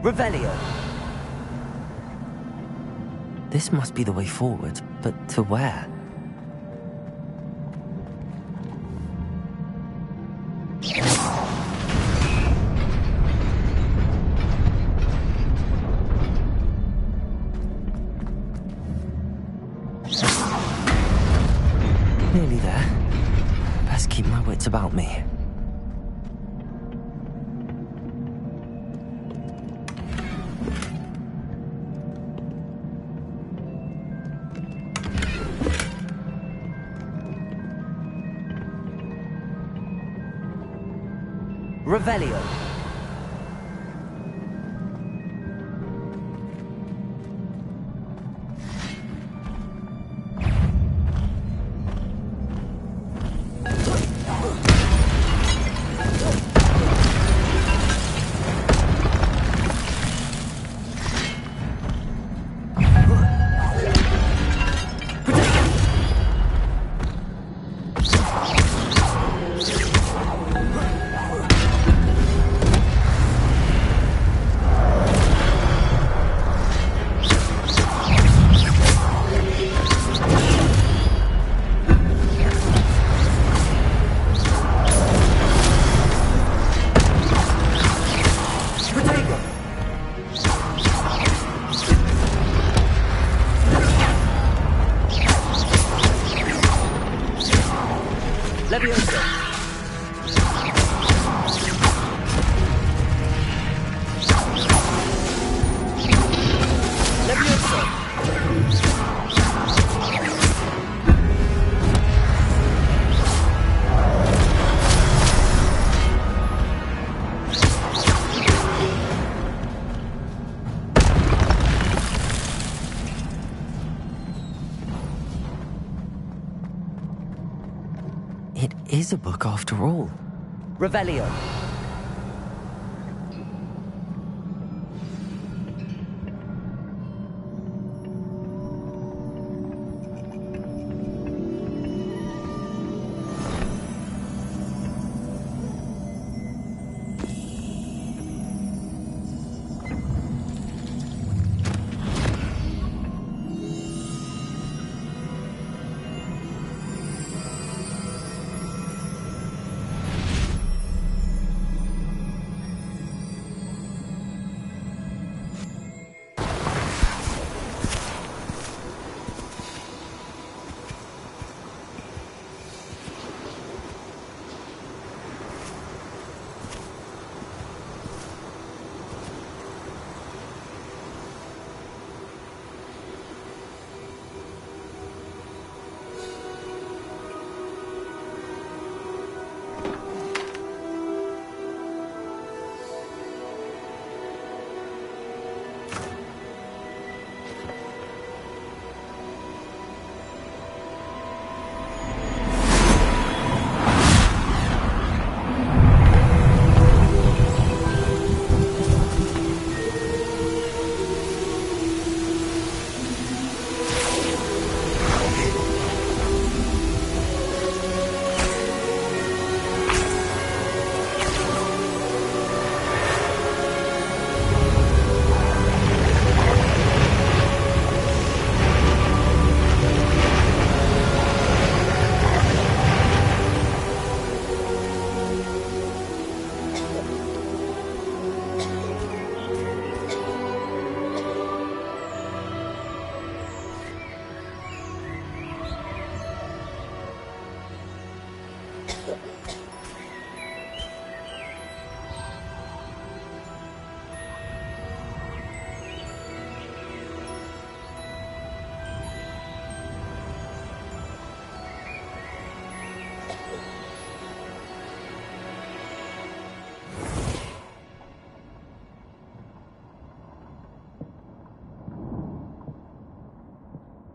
Revelio. This must be the way forward, but to where? Nearly there. Best keep my wits about me. Revelio. Levioso. It is a book after all. Revelio.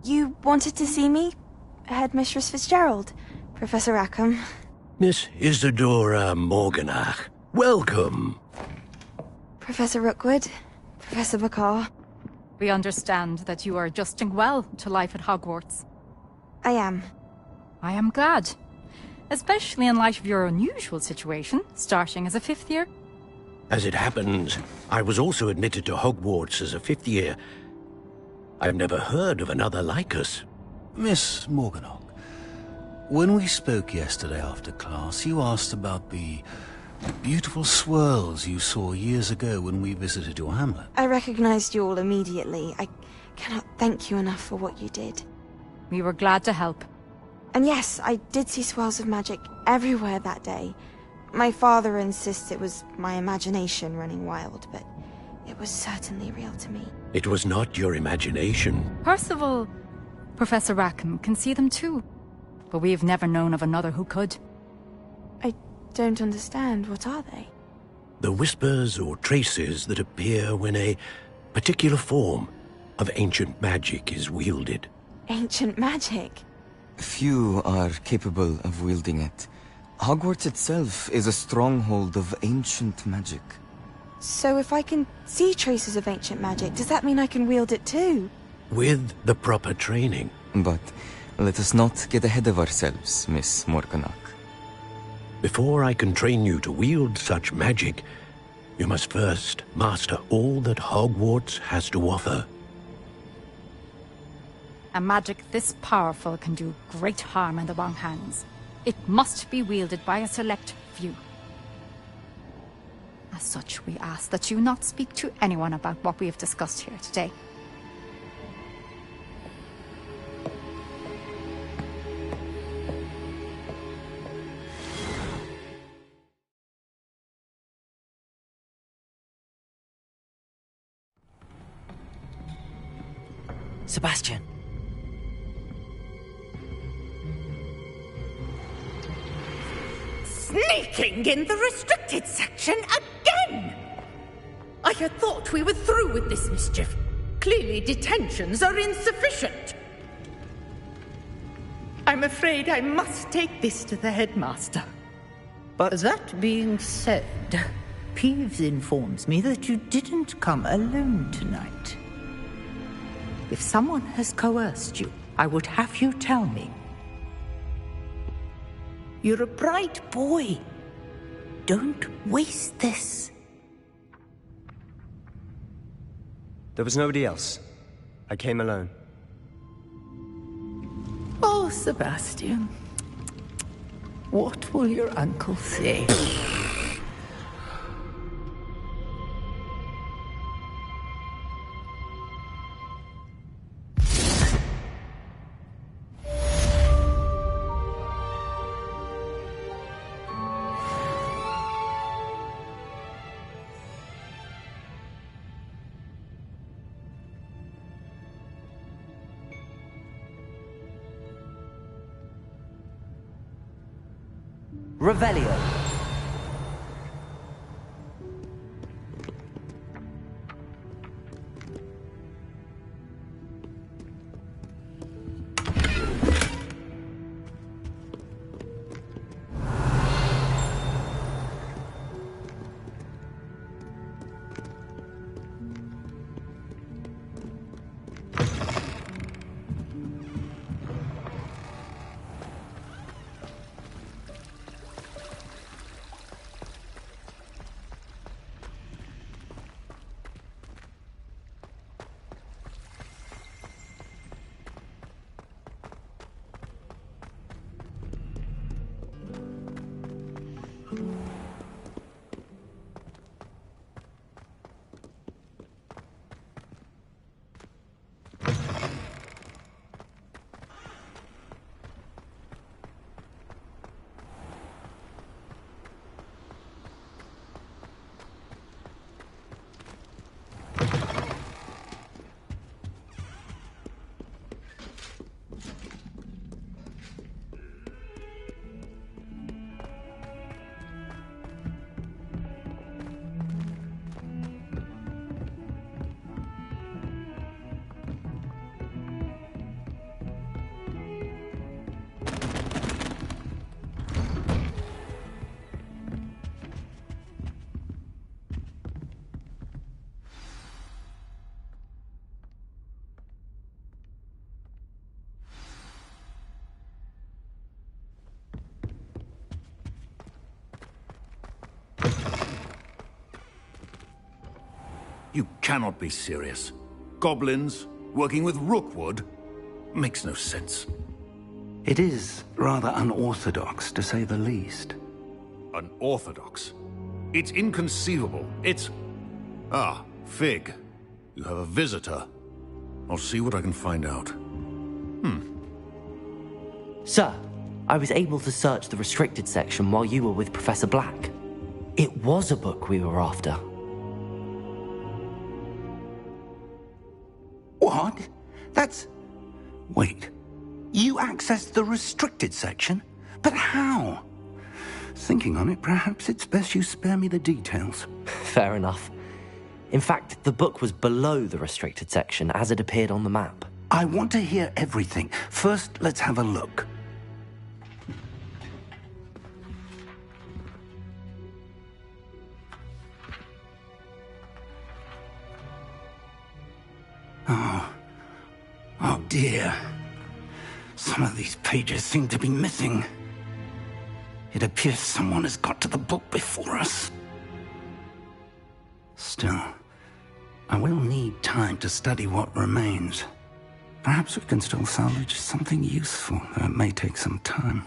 You wanted to see me? Headmistress Fitzgerald, Professor Rackham. Miss Isadora Morganach, welcome. Professor Rookwood, Professor Bakar. We understand that you are adjusting well to life at Hogwarts. I am. I am glad. Especially in light of your unusual situation, starting as a 5th year. As it happens, I was also admitted to Hogwarts as a fifth year. I've never heard of another like us. Miss Morganach, when we spoke yesterday after class, you asked about the beautiful swirls you saw years ago when we visited your hamlet. I recognized you all immediately. I cannot thank you enough for what you did. We were glad to help. And yes, I did see swirls of magic everywhere that day. My father insists it was my imagination running wild, but it was certainly real to me. It was not your imagination. Percival, Professor Rackham can see them too. But we've never known of another who could. I don't understand. What are they? The whispers or traces that appear when a particular form of ancient magic is wielded. Ancient magic? Few are capable of wielding it. Hogwarts itself is a stronghold of ancient magic. So if I can see traces of ancient magic, does that mean I can wield it too? With the proper training. But let us not get ahead of ourselves, Miss Morganach. Before I can train you to wield such magic, you must first master all that Hogwarts has to offer. A magic this powerful can do great harm in the wrong hands. It must be wielded by a select few. As such, we ask that you not speak to anyone about what we have discussed here today. Sebastian. Sneaking in the restricted section again! I had thought we were through with this mischief. Clearly detentions are insufficient. I'm afraid I must take this to the headmaster. But that being said, Peeves informs me that you didn't come alone tonight. If someone has coerced you, I would have you tell me. You're a bright boy. Don't waste this. There was nobody else. I came alone. Oh, Sebastian. What will your uncle say? Revelio. You cannot be serious. Goblins, working with Rookwood? Makes no sense. It is rather unorthodox, to say the least. Unorthodox? It's inconceivable. It's... Ah, Fig. You have a visitor. I'll see what I can find out. Sir, I was able to search the restricted section while you were with Professor Black. It was a book we were after. What? That's... Wait. You accessed the restricted section? But how? Thinking on it, perhaps it's best you spare me the details. Fair enough. In fact, the book was below the restricted section as it appeared on the map. I want to hear everything. First, let's have a look. Oh dear. Some of these pages seem to be missing. It appears someone has got to the book before us. Still, I will need time to study what remains. Perhaps we can still salvage something useful, though it may take some time.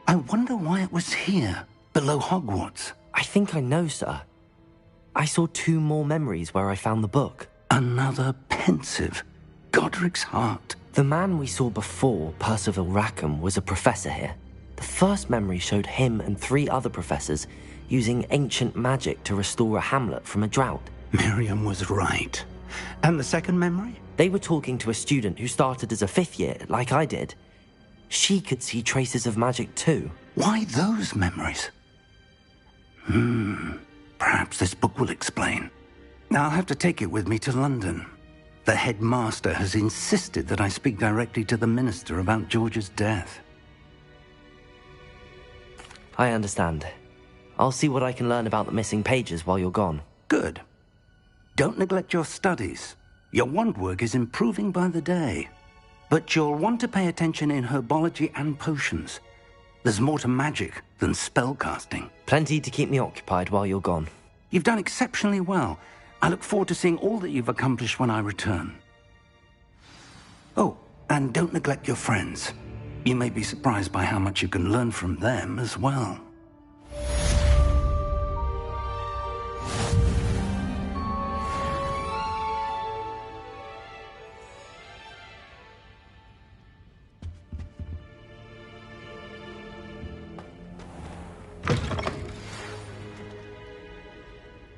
I wonder why it was here, below Hogwarts. I think I know, sir. I saw 2 more memories where I found the book. Another pensive. Godric's heart. The man we saw before, Percival Rackham, was a professor here. The first memory showed him and 3 other professors using ancient magic to restore a hamlet from a drought. Miriam was right. And the second memory? They were talking to a student who started as a 5th year, like I did. She could see traces of magic too. Why those memories? Perhaps this book will explain. Now I'll have to take it with me to London. The headmaster has insisted that I speak directly to the minister about George's death. I understand. I'll see what I can learn about the missing pages while you're gone. Good. Don't neglect your studies. Your wand work is improving by the day. But you'll want to pay attention in herbology and potions. There's more to magic than spellcasting. Plenty to keep me occupied while you're gone. You've done exceptionally well. I look forward to seeing all that you've accomplished when I return. Oh, and don't neglect your friends. You may be surprised by how much you can learn from them as well.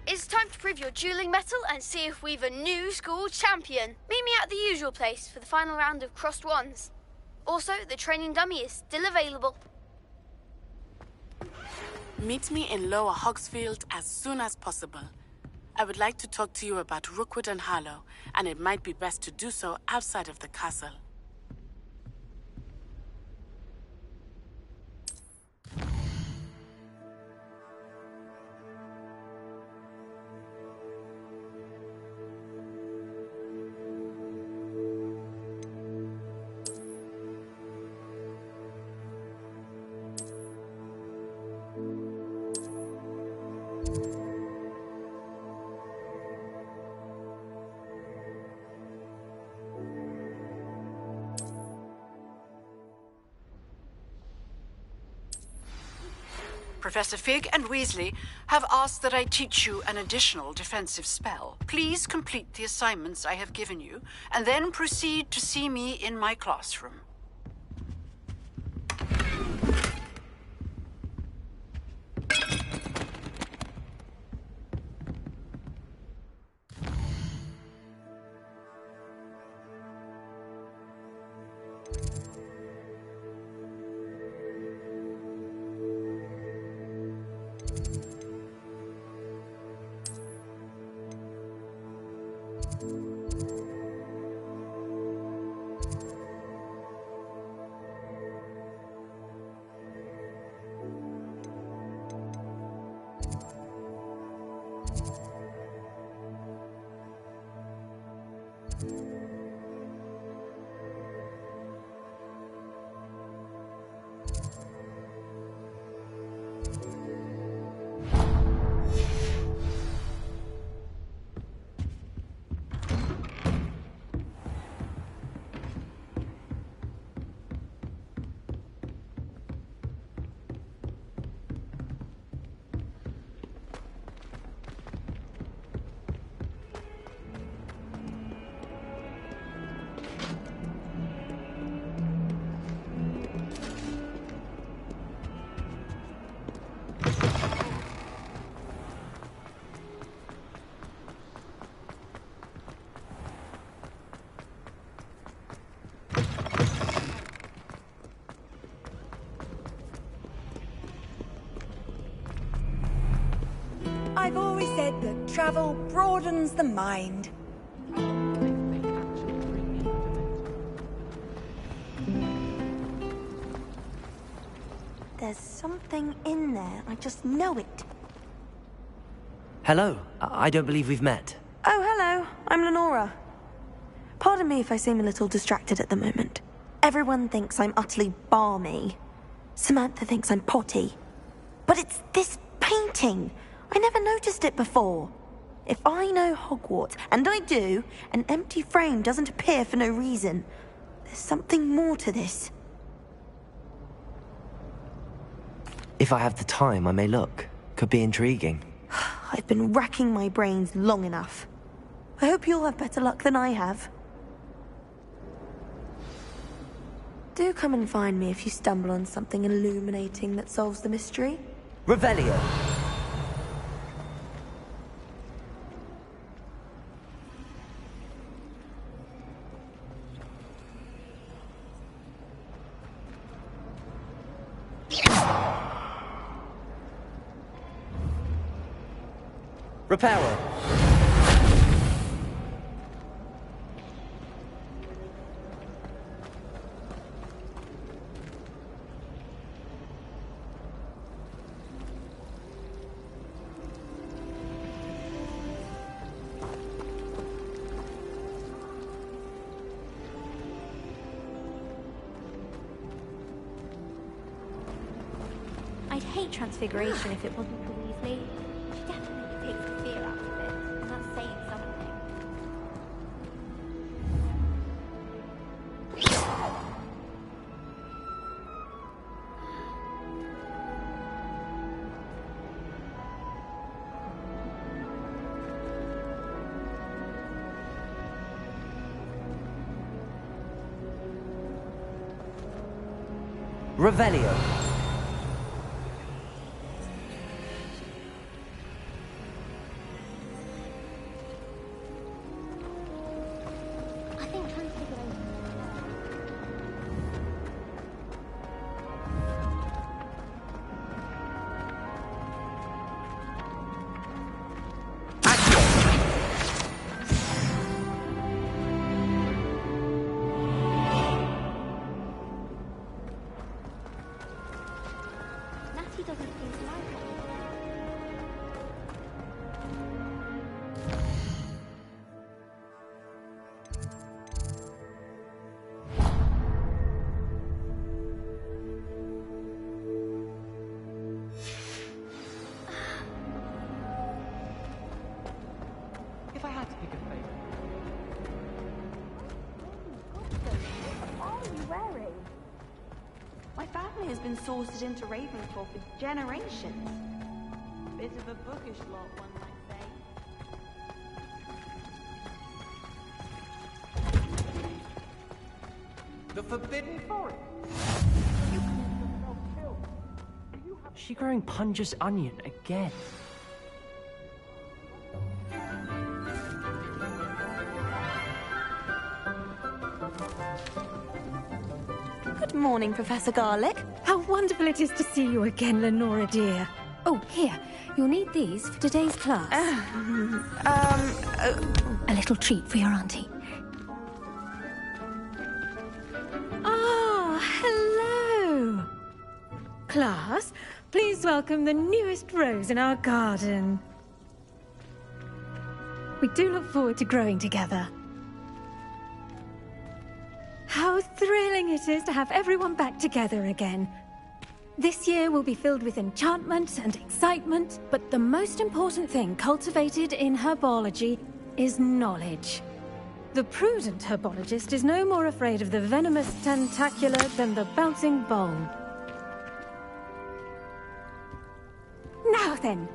It's time to prove your dueling mettle and see if we've a new school champion. Meet me at the usual place for the final round of crossed wands. Also, the training dummy is still available. Meet me in Lower Hogsfield as soon as possible. I would like to talk to you about Rookwood and Harlow, and it might be best to do so outside of the castle. Professor Fig and Weasley have asked that I teach you an additional defensive spell. Please complete the assignments I have given you, and then proceed to see me in my classroom. travel broadens the mind. There's something in there. I just know it. Hello. I don't believe we've met. Oh, hello. I'm Lenora. Pardon me if I seem a little distracted at the moment. Everyone thinks I'm utterly balmy. Samantha thinks I'm potty. But it's this painting. I never noticed it before. If I know Hogwarts, and I do, an empty frame doesn't appear for no reason. There's something more to this. If I have the time, I may look. Could be intriguing. I've been racking my brains long enough. I hope you'll have better luck than I have. Do come and find me if you stumble on something illuminating that solves the mystery. Revelio. Reparo. I'd hate Transfiguration if it wasn't for Weasley. She definitely takes the fear out of it, and that's saying something. Revelio. If I had to pick a favourite. What are you wearing? My family has been sorted into Ravenclaw for generations. Bit of a bookish lot, one might say. The Forbidden Forest. Is she growing Punja's onion again? Good morning, Professor Garlick. How wonderful it is to see you again, Lenora dear. Oh, here. You'll need these for today's class. A little treat for your auntie. Ah, hello. Class, please welcome the newest rose in our garden. We do look forward to growing together. How thrilling it is to have everyone back together again. This year will be filled with enchantment and excitement, but the most important thing cultivated in herbology is knowledge. The prudent herbologist is no more afraid of the venomous tentacula than the bouncing bulb. Now then,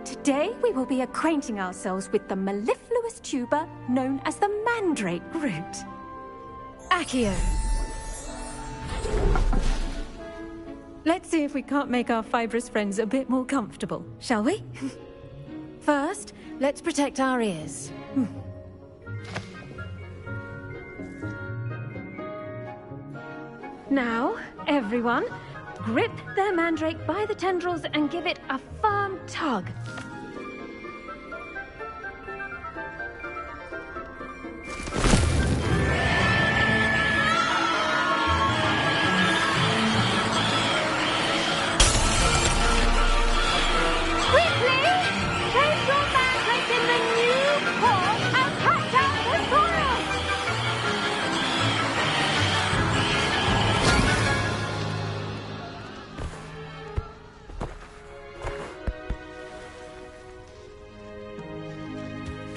today we will be acquainting ourselves with the mellifluous tuber known as the mandrake root. Accio. Let's see if we can't make our fibrous friends a bit more comfortable, shall we? First, let's protect our ears. Now, everyone, grip their mandrake by the tendrils and give it a firm tug.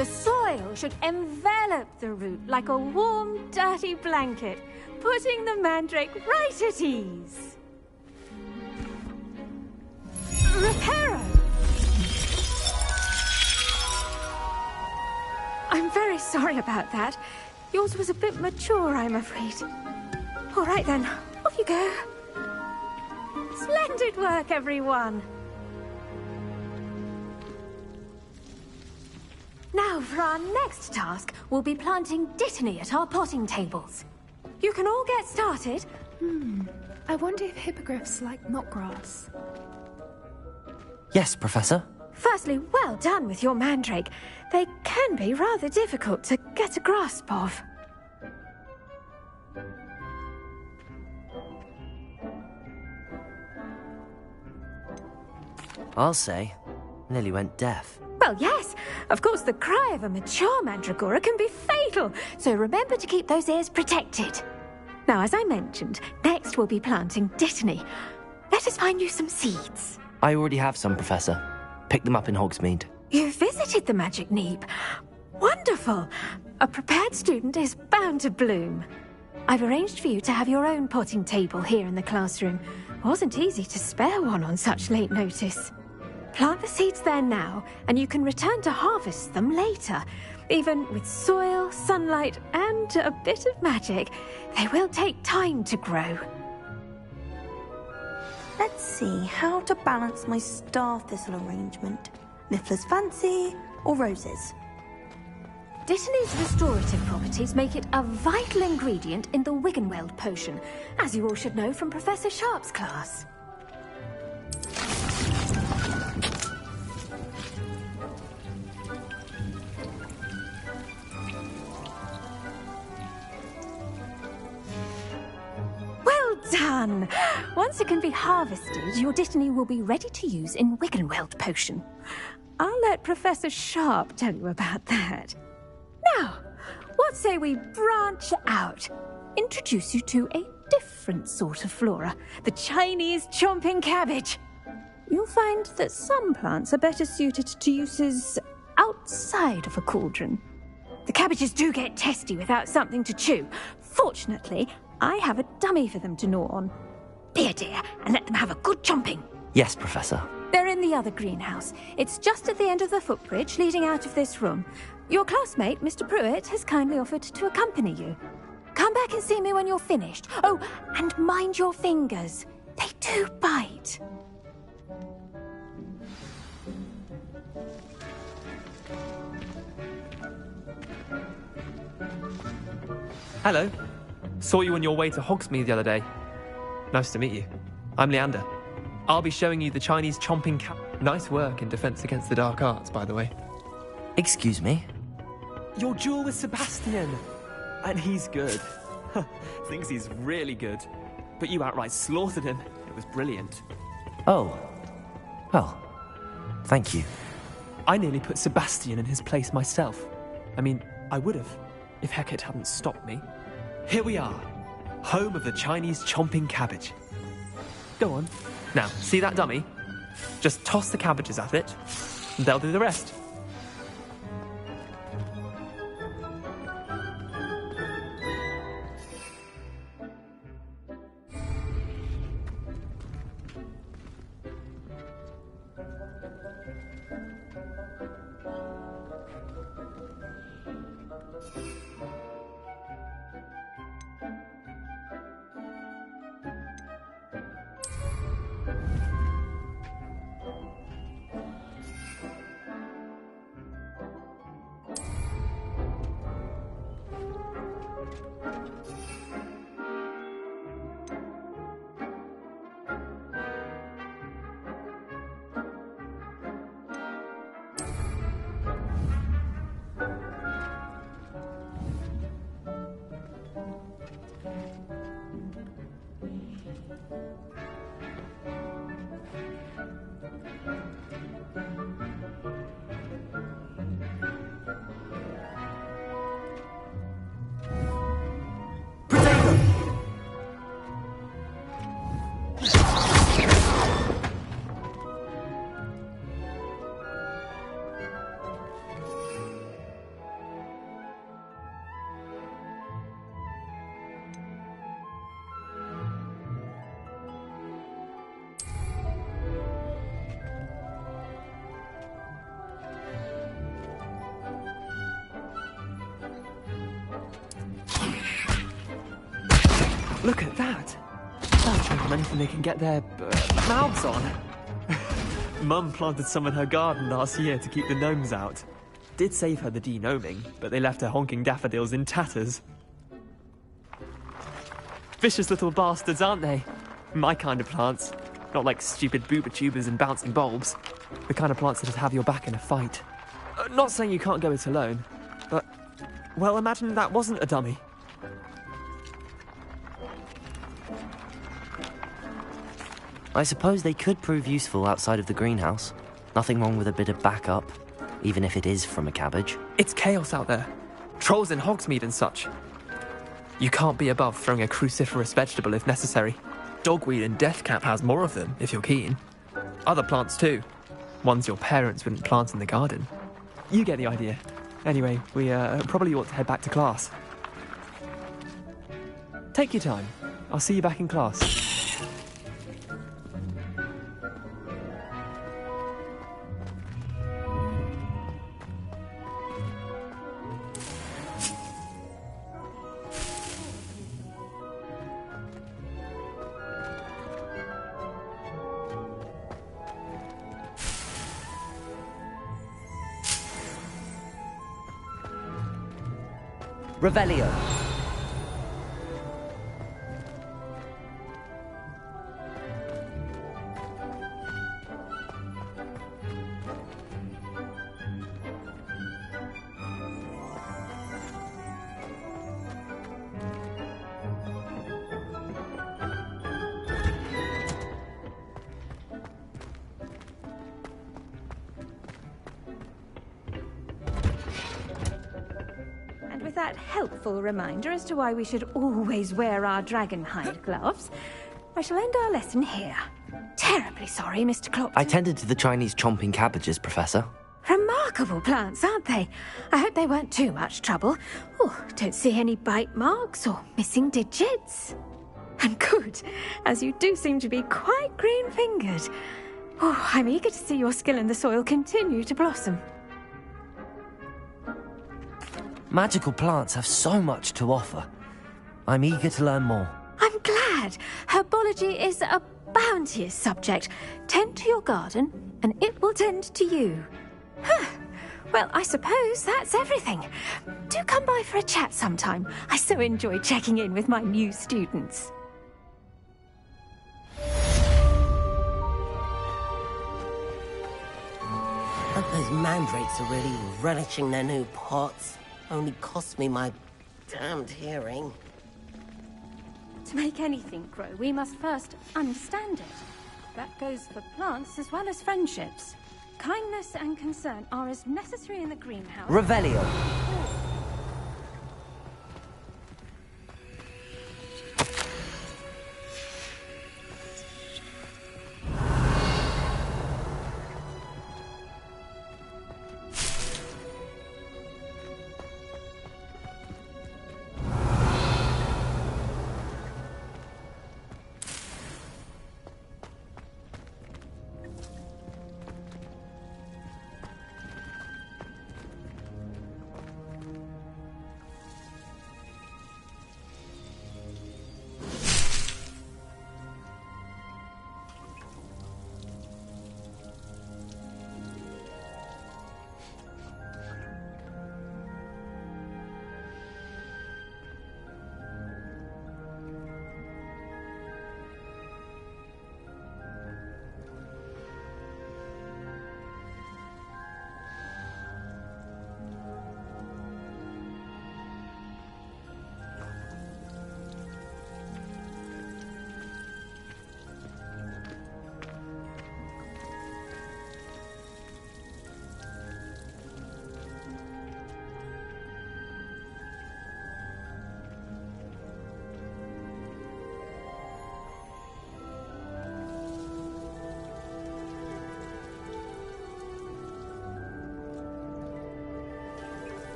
The soil should envelop the root like a warm, dirty blanket, putting the mandrake right at ease. Reparo! I'm very sorry about that. Yours was a bit mature, I'm afraid. All right then, off you go. Splendid work, everyone. Now, for our next task, we'll be planting dittany at our potting tables. You can all get started. I wonder if hippogriffs like knotgrass. Yes, Professor. Firstly, well done with your mandrake. They can be rather difficult to get a grasp of. I'll say, nearly went deaf. Well, yes. Of course, the cry of a mature mandragora can be fatal, so remember to keep those ears protected. Now, as I mentioned, next we'll be planting dittany. Let us find you some seeds. I already have some, Professor. Pick them up in Hogsmeade. You visited the Magic Neep. Wonderful. A prepared student is bound to bloom. I've arranged for you to have your own potting table here in the classroom. Wasn't easy to spare one on such late notice. Plant the seeds there now, and you can return to harvest them later. Even with soil, sunlight, and a bit of magic, they will take time to grow. Let's see how to balance my star thistle arrangement. Niffler's fancy or roses? Dittany's restorative properties make it a vital ingredient in the Wiggenweld potion, as you all should know from Professor Sharp's class. Well done! Once it can be harvested, your dittany will be ready to use in Wiggenweld potion. I'll let Professor Sharp tell you about that. Now, what say we branch out? Introduce you to a different sort of flora, the Chinese chomping cabbage. You'll find that some plants are better suited to uses outside of a cauldron. The cabbages do get testy without something to chew. Fortunately, I have a dummy for them to gnaw on. Be a dear and let them have a good chomping. Yes, Professor. They're in the other greenhouse. It's just at the end of the footbridge leading out of this room. Your classmate, Mr. Pruitt, has kindly offered to accompany you. Come back and see me when you're finished. Oh, and mind your fingers. They do bite. Hello. Saw you on your way to Hogsmeade the other day. Nice to meet you. I'm Leander. I'll be showing you the Chinese chomping cat. Nice work in Defense Against the Dark Arts, by the way. Excuse me? Your duel with Sebastian. And he's good. Thinks he's really good. But you outright slaughtered him. It was brilliant. Oh. Well, thank you. I nearly put Sebastian in his place myself. I mean, I would have, if Hecate hadn't stopped me. Here we are, home of the Chinese chomping cabbage. Go on. Now, see that dummy? Just toss the cabbages at it, and they'll do the rest. Look at that. They'll choke on anything they can get their mouths on. Mum planted some in her garden last year to keep the gnomes out. Did save her the de-gnoming, but they left her honking daffodils in tatters. Vicious little bastards, aren't they? My kind of plants. Not like stupid booba tubers and bouncing bulbs. The kind of plants that'd have your back in a fight. Not saying you can't go it alone, but... well, imagine that wasn't a dummy. I suppose they could prove useful outside of the greenhouse. Nothing wrong with a bit of backup, even if it is from a cabbage. It's chaos out there. Trolls in Hogsmeade and such. You can't be above throwing a cruciferous vegetable if necessary. Dogweed and deathcap has more of them, if you're keen. Other plants too. Ones your parents wouldn't plant in the garden. You get the idea. Anyway, we probably ought to head back to class. Take your time. I'll see you back in class. Revelio. That helpful reminder as to why we should always wear our dragonhide gloves, I shall end our lesson here. Terribly sorry, Mr. Clopton. I tended to the Chinese chomping cabbages, Professor. Remarkable plants, aren't they? I hope they weren't too much trouble. Oh, don't see any bite marks or missing digits. And good, as you do seem to be quite green-fingered. Oh, I'm eager to see your skill in the soil continue to blossom. Magical plants have so much to offer. I'm eager to learn more. I'm glad. Herbology is a bounteous subject. Tend to your garden, and it will tend to you. Huh. Well, I suppose that's everything. Do come by for a chat sometime. I so enjoy checking in with my new students. Those mandrakes are really relishing their new pots. Only cost me my damned hearing. To make anything grow, we must first understand it. That goes for plants as well as friendships. Kindness and concern are as necessary in the greenhouse. Revelio.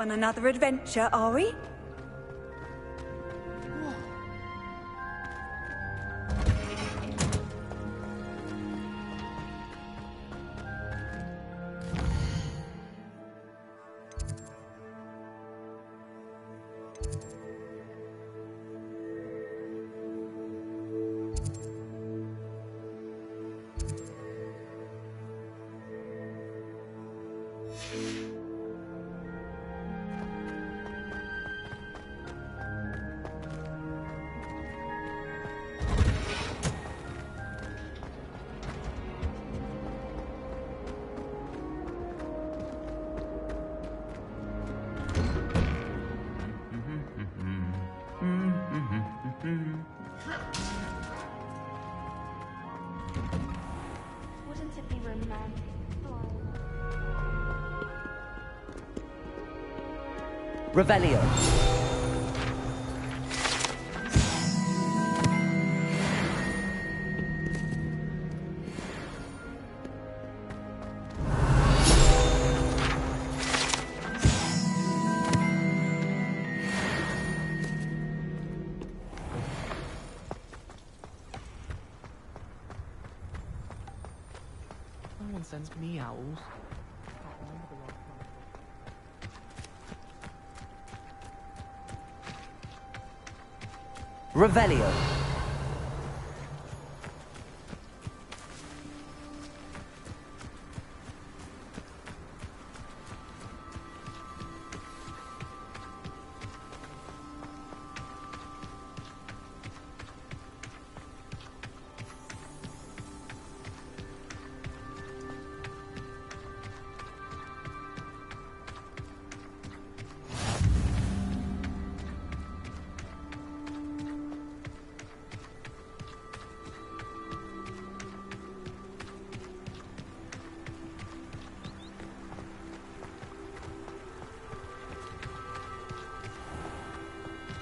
on another adventure, are we? Wouldn't it be romantic? Revelio. No one sends me owls. Revelio.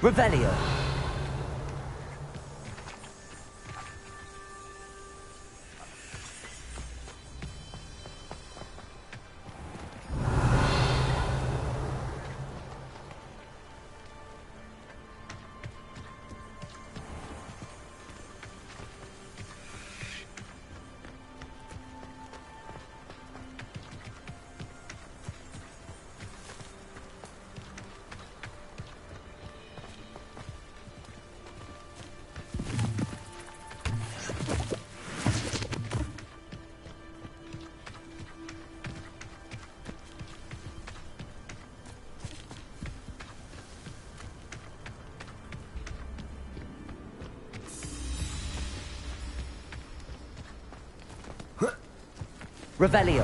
Revelio. Revelio.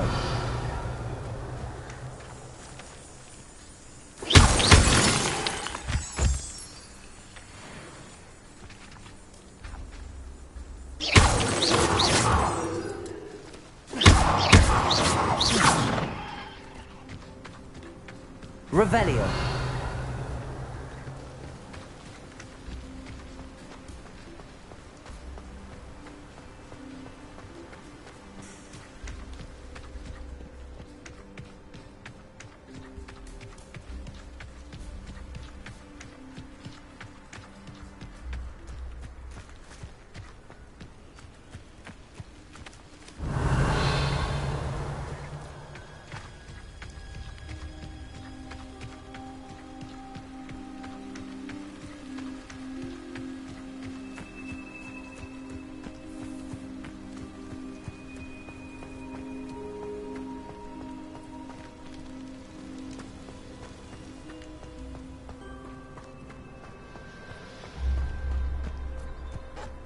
Revelio.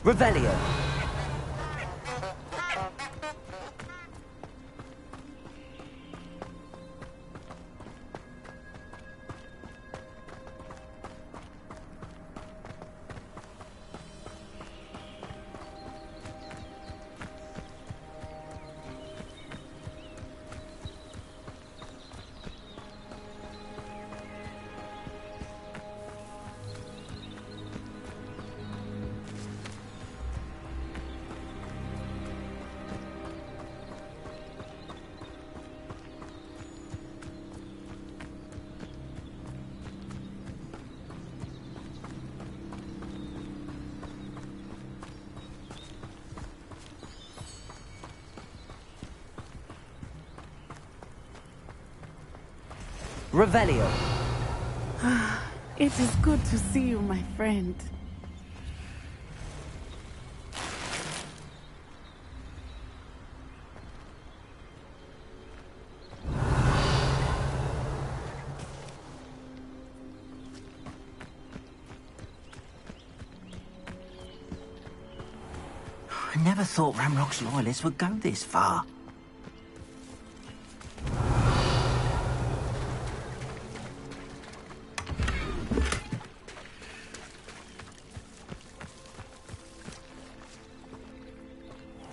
Revelio. Revelio. It is good to see you, my friend. I never thought Ranrock's loyalists would go this far.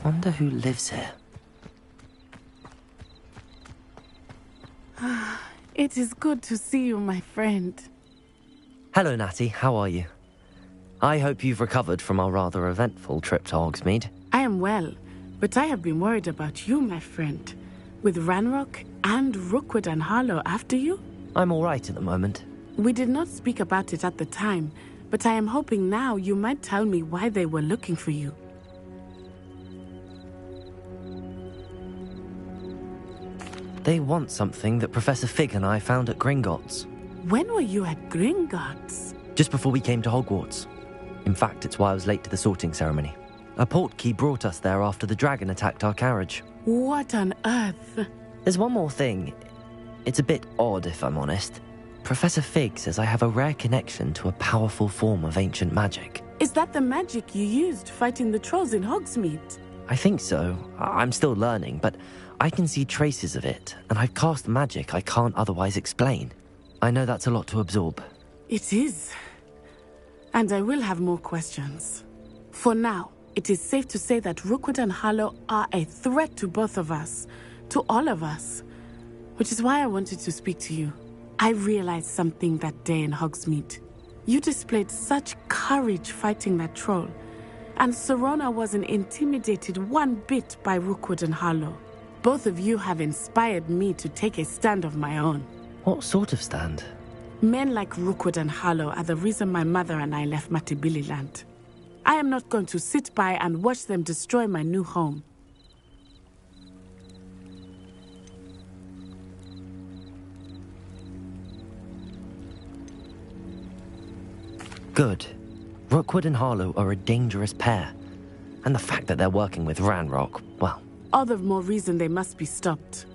Wonder who lives here. It is good to see you, my friend. Hello, Natty. How are you? I hope you've recovered from our rather eventful trip to Hogsmeade. I am well, but I have been worried about you, my friend. With Ranrock and Rookwood and Harlow after you? I'm all right at the moment. We did not speak about it at the time, but I am hoping now you might tell me why they were looking for you. They want something that Professor Fig and I found at Gringotts. When were you at Gringotts? Just before we came to Hogwarts. In fact, it's why I was late to the sorting ceremony. A portkey brought us there after the dragon attacked our carriage. What on earth? There's one more thing. It's a bit odd, if I'm honest. Professor Fig says I have a rare connection to a powerful form of ancient magic. Is that the magic you used fighting the trolls in Hogsmeade? I think so. I'm still learning, but I can see traces of it, and I've cast magic I can't otherwise explain. I know that's a lot to absorb. It is. And I will have more questions. For now, it is safe to say that Rookwood and Harlow are a threat to both of us, to all of us. Which is why I wanted to speak to you. I realized something that day in Hogsmeade. You displayed such courage fighting that troll, and Serona wasn't intimidated one bit by Rookwood and Harlow. Both of you have inspired me to take a stand of my own. What sort of stand? Men like Rookwood and Harlow are the reason my mother and I left Matibili land. I am not going to sit by and watch them destroy my new home. Good. Rookwood and Harlow are a dangerous pair. And the fact that they're working with Ranrock, well... All the more reason they must be stopped.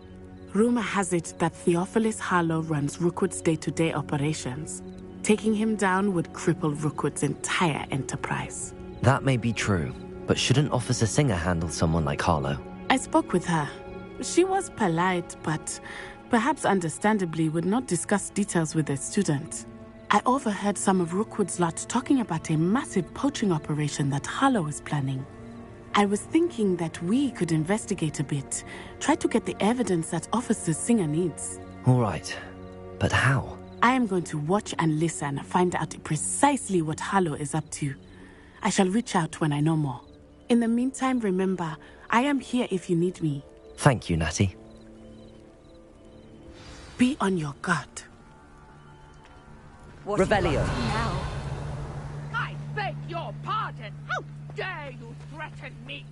Rumor has it that Theophilus Harlow runs Rookwood's day-to-day operations. Taking him down would cripple Rookwood's entire enterprise. That may be true, but shouldn't Officer Singer handle someone like Harlow? I spoke with her. She was polite, but perhaps understandably would not discuss details with a student. I overheard some of Rookwood's lot talking about a massive poaching operation that Harlow is planning. I was thinking that we could investigate a bit, try to get the evidence that Officer Singer needs. All right, but how? I am going to watch and listen, find out precisely what Harlow is up to. I shall reach out when I know more. In the meantime, remember, I am here if you need me. Thank you, Natty. Be on your guard. Revelio. I beg your pardon. How dare you threaten me?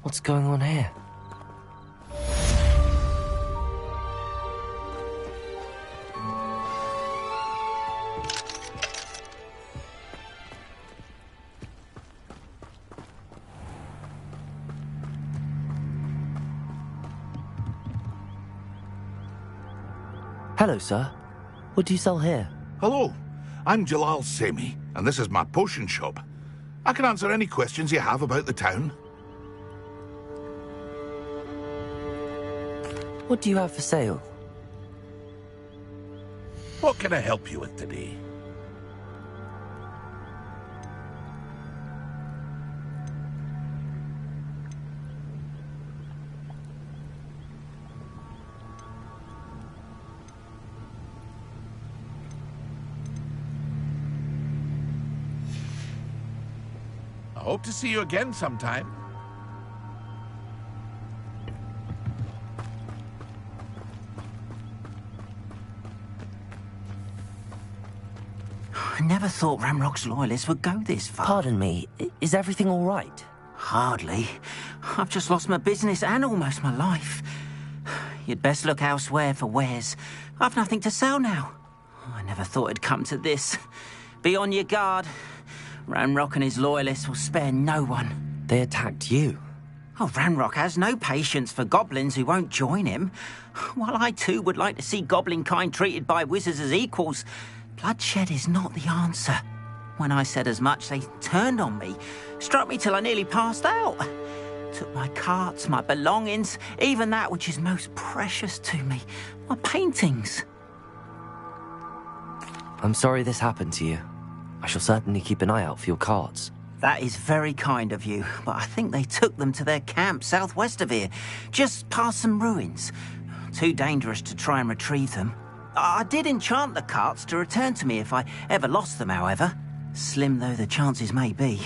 What's going on here? Hello, sir. What do you sell here? Hello, I'm Jalal Semi, and this is my potion shop. I can answer any questions you have about the town. What do you have for sale? What can I help you with today? I hope to see you again sometime. I never thought Ranrock's loyalists would go this far. Pardon me, is everything all right? Hardly. I've just lost my business and almost my life. you'd best look elsewhere for wares. I've nothing to sell now. I never thought it'd come to this. Be on your guard. Ranrock and his loyalists will spare no one. They attacked you? Oh, Ranrock has no patience for goblins who won't join him. While I too would like to see goblin kind treated by wizards as equals, bloodshed is not the answer. When I said as much, they turned on me, struck me till I nearly passed out. Took my carts, my belongings, even that which is most precious to me, my paintings. I'm sorry this happened to you. I shall certainly keep an eye out for your carts. That is very kind of you, but I think they took them to their camp southwest of here, just past some ruins. Too dangerous to try and retrieve them. I did enchant the carts to return to me if I ever lost them, however. Slim though the chances may be,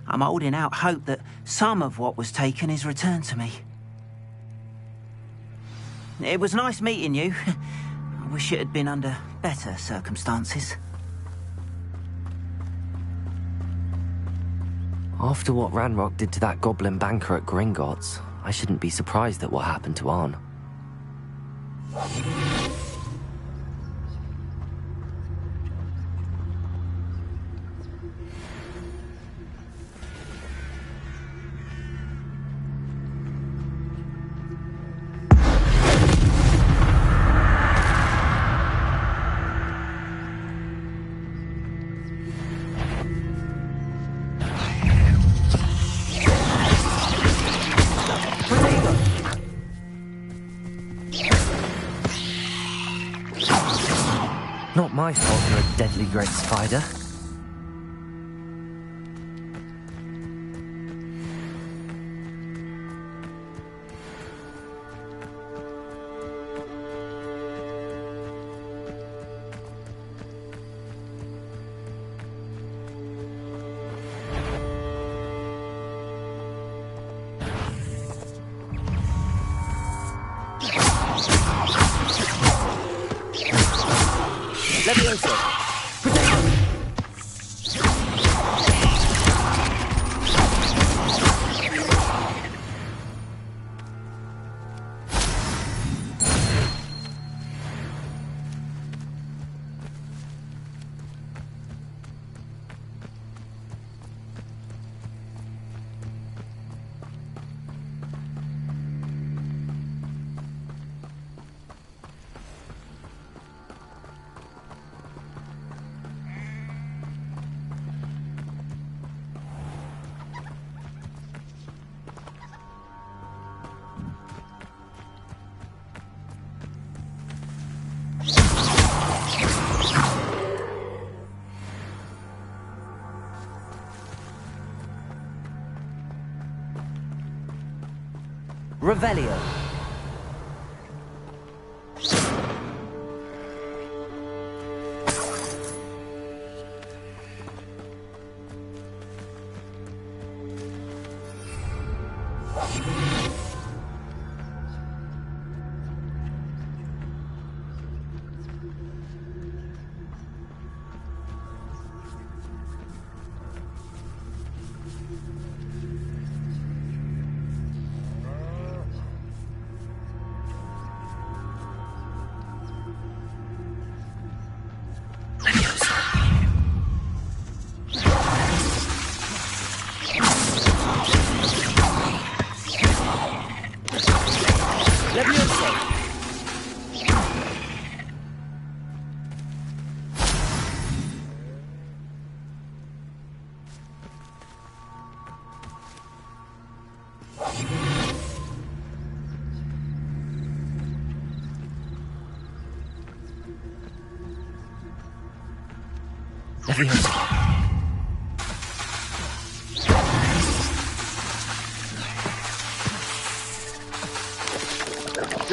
I'm holding out hope that some of what was taken is returned to me. It was nice meeting you. I wish it had been under better circumstances. After what Ranrock did to that goblin banker at Gringotts, I shouldn't be surprised at what happened to Arn. Not my fault you're a deadly great spider. Revelio.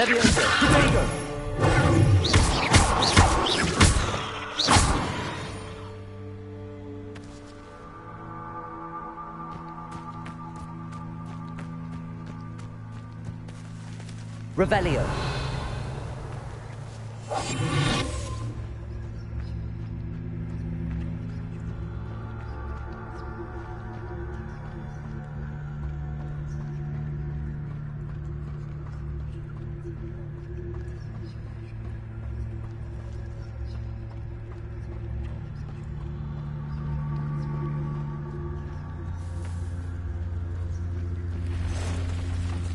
Leviosa, Protego! Revelio.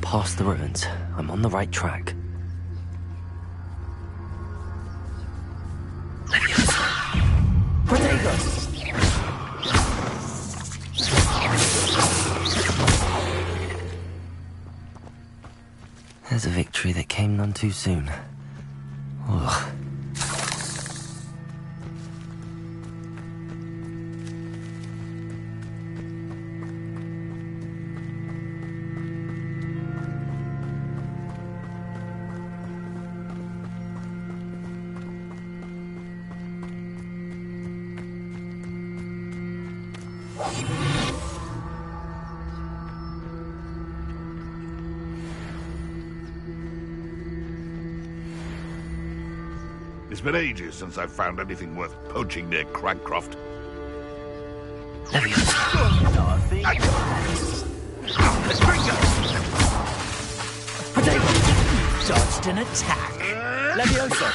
past the ruins. I'm on the right track. There's a victory that came none too soon. Ugh. It's been ages since I've found anything worth poaching near Cragcroft. Dodged an attack. Leviosa.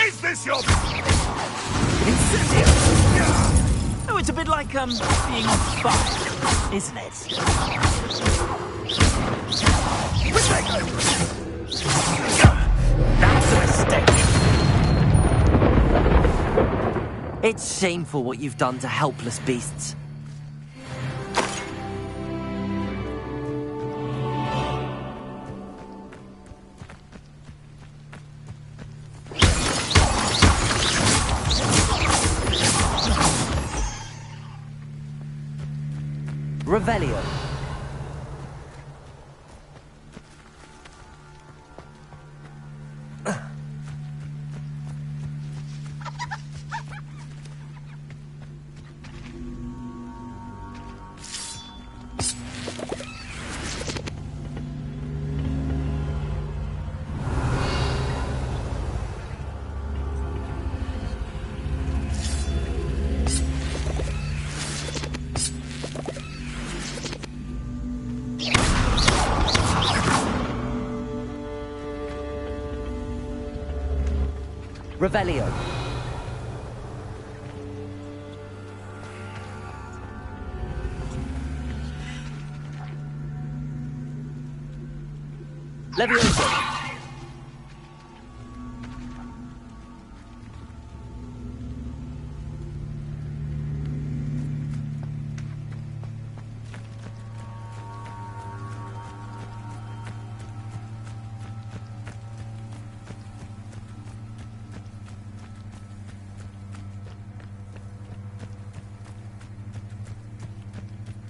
Is this your... Incendio! Oh, it's a bit like, being fired, isn't it? That's a mistake. It's shameful what you've done to helpless beasts. Revelio. Revelio. Leviosa.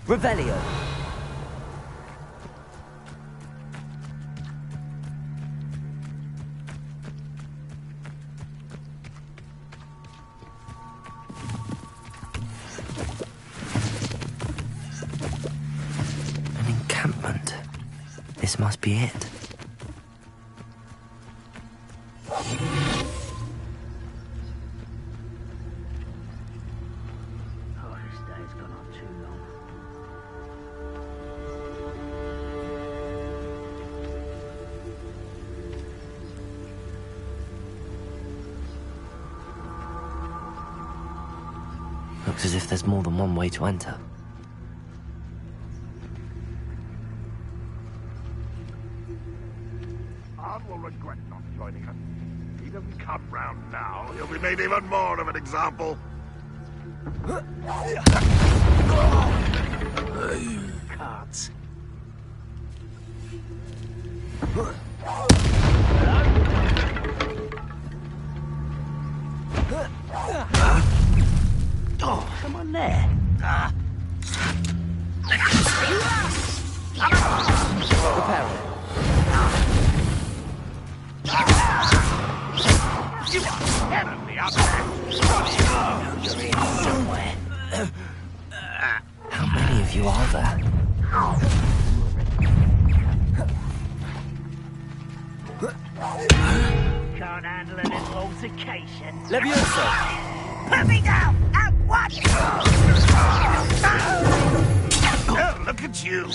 Revelio. An encampment. This must be it. Looks as if there's more than one way to enter. Arn will regret not joining us. If he doesn't come round now, he'll be made even more of an example. Cards. Oh, come on there. Prepare it. You are terribly upset. You're in somewhere. How many of you are there? Can't handle a little altercation. Leviosa! Put me down at once! Oh, look at you. Well,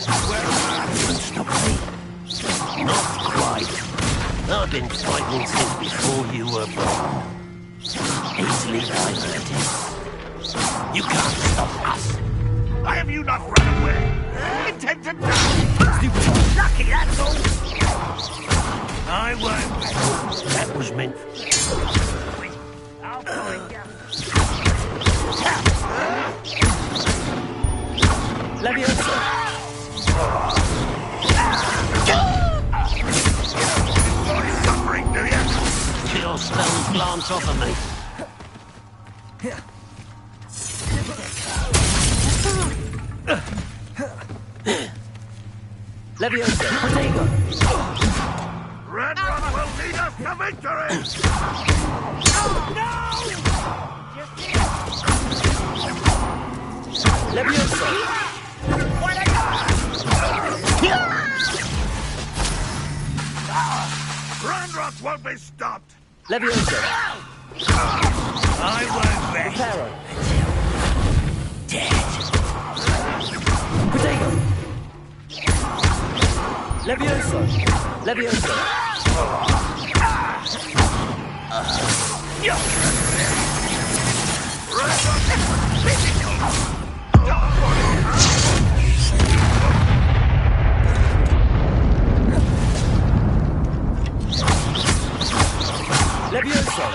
stop me. Not quite. I've been fighting since before you were born. Easily diverted. You can't stop us. Why have you not run away? Intent to die. Lucky that's I won't. That was meant for you. I'll find you. Leviosa! You're suffering, do you? Your stones glance off of me. Leviosa! Protego! Red Rock will lead us to victory! Leviosa! Grand Rock won't be stopped! Leviosa! I won't rest. Reparo! Dead. Protego! Leviosa! Leviosa! Leviosa!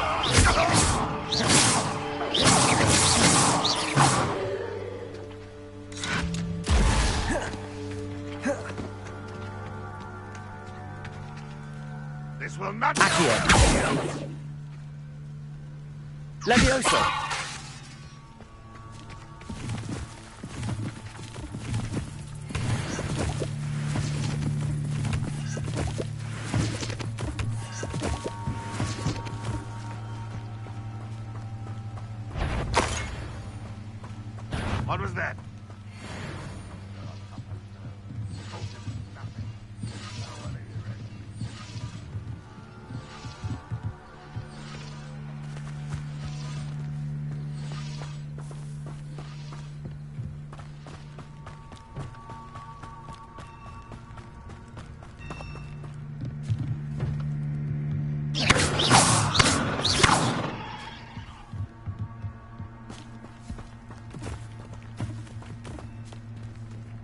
This will not Accio! Leviosa! What was that?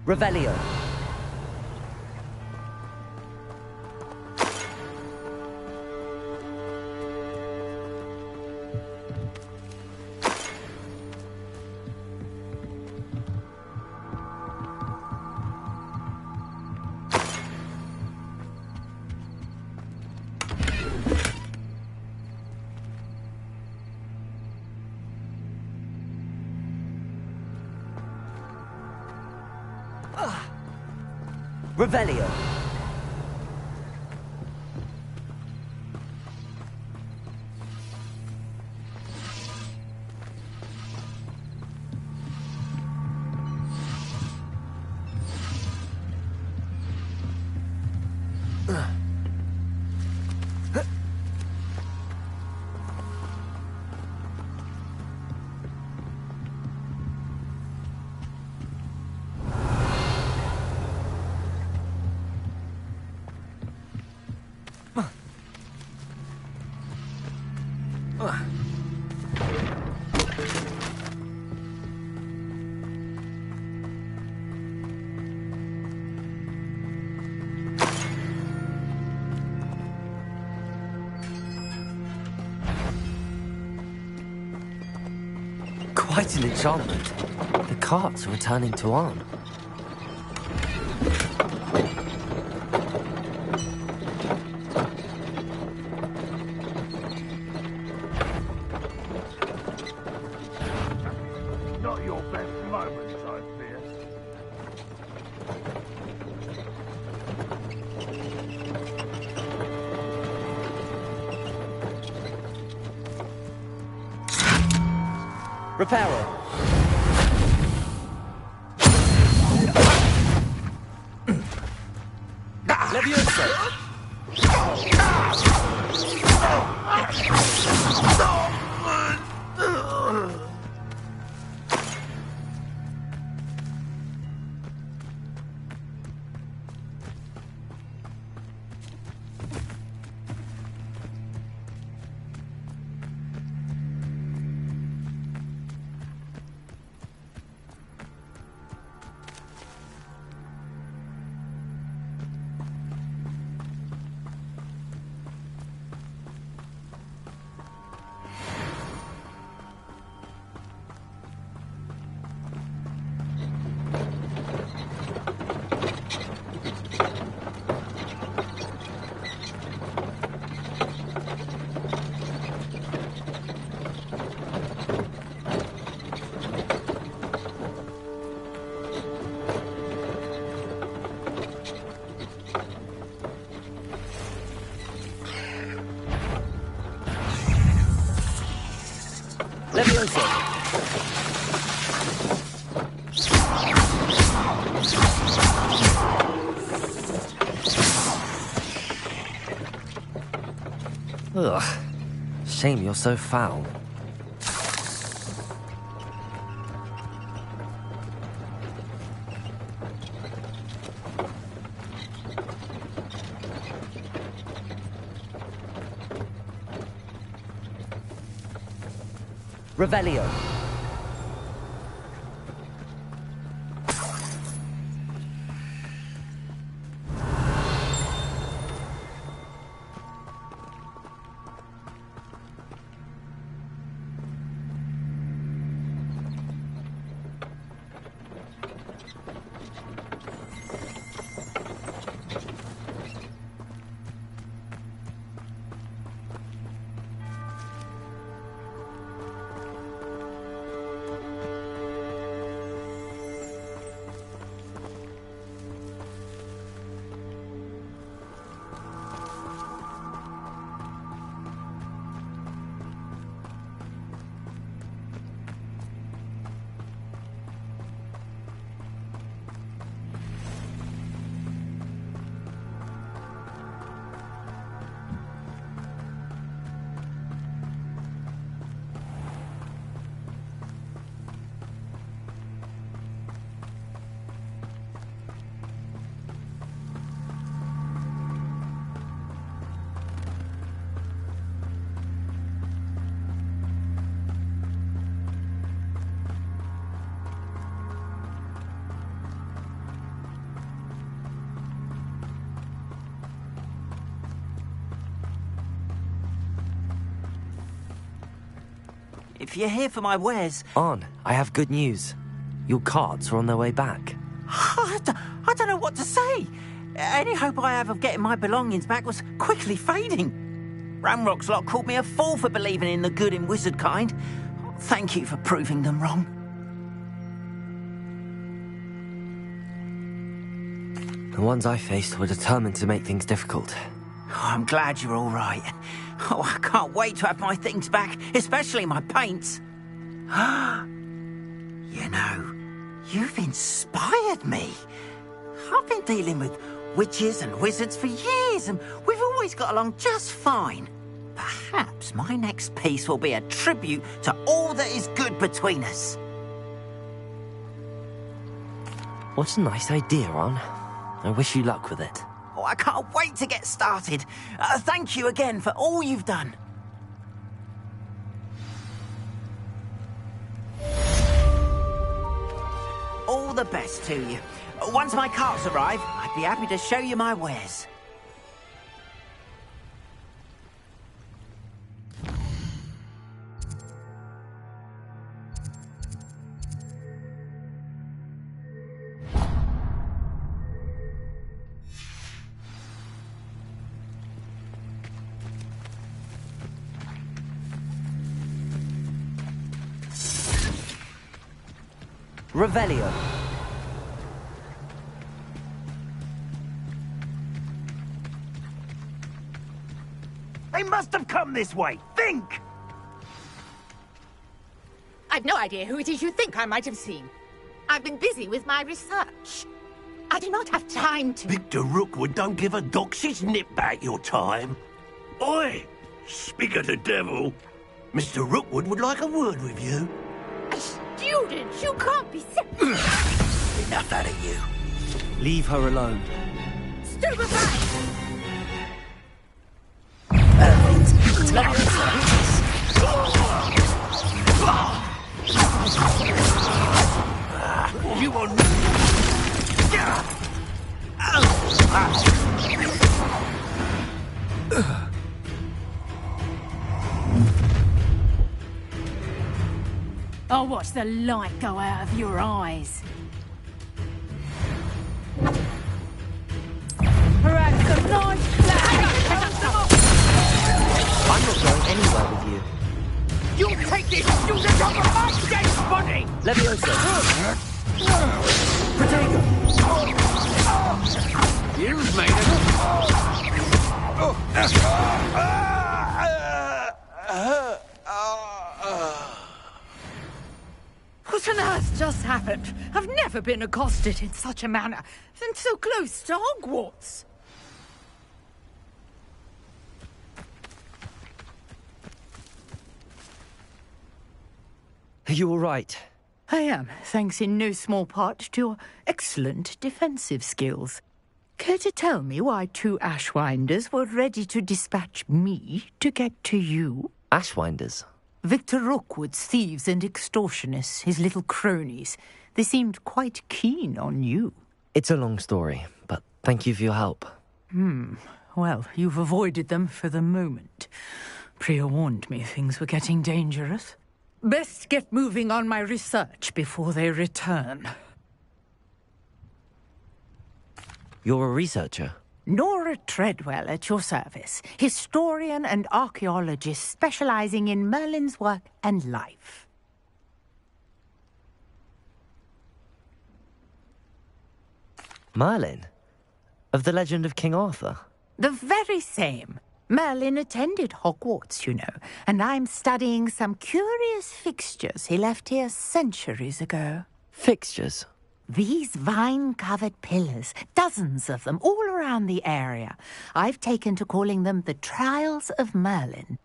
Revelio. Revelio. Quite an enchantment. The carts are returning to Arn. Not your best moment, I fear. Reparo. Leviosa! Ugh. Shame you're so foul. Revelio. If you're here for my wares... On, I have good news. Your carts are on their way back. I don't know what to say. Any hope I have of getting my belongings back was quickly fading. Ramrock's lot called me a fool for believing in the good in wizard kind. Thank you for proving them wrong. The ones I faced were determined to make things difficult. Oh, I'm glad you're all right. Oh, I can't wait to have my things back, especially my paints. You know, you've inspired me. I've been dealing with witches and wizards for years, and we've always got along just fine. Perhaps my next piece will be a tribute to all that is good between us. What a nice idea, Ron. I wish you luck with it. Oh, I can't wait to get started. Thank you again for all you've done. All the best to you. Once my carts arrive, I'd be happy to show you my wares. Revelio. They must have come this way. Think! I've no idea who it is you think I might have seen. I've been busy with my research. I do not have time to... Victor Rookwood don't give a doxy's nip back your time. Oi! Speak of the devil. Mr. Rookwood would like a word with you. Student, you can't be sick. Enough out of you. Leave her alone. You on... I'll watch the light go out of your eyes. Perhaps a nice I'm not going anywhere with you. You'll take this student off of my dead body! Leviosa! Protego! You've made it! What on earth just happened? I've never been accosted in such a manner, and so close to Hogwarts. Are you all right? I am, thanks in no small part to your excellent defensive skills. Care to tell me why 2 Ashwinders were ready to dispatch me to get to you? Ashwinders? Victor Rookwood's thieves and extortionists, his little cronies. They seemed quite keen on you. It's a long story, but thank you for your help. Well, you've avoided them for the moment. Priya warned me things were getting dangerous. Best get moving on my research before they return. You're a researcher? Nora Treadwell at your service, historian and archaeologist specializing in Merlin's work and life. Merlin? Of the legend of King Arthur? The very same. Merlin attended Hogwarts, you know, and I'm studying some curious fixtures he left here centuries ago. Fixtures? These vine-covered pillars, dozens of them, all around the area. I've taken to calling them the Trials of Merlin.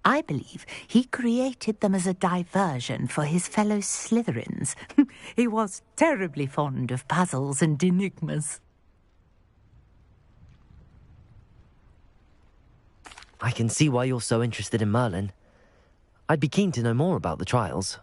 I believe he created them as a diversion for his fellow Slytherins. He was terribly fond of puzzles and enigmas. I can see why you're so interested in Merlin. I'd be keen to know more about the trials.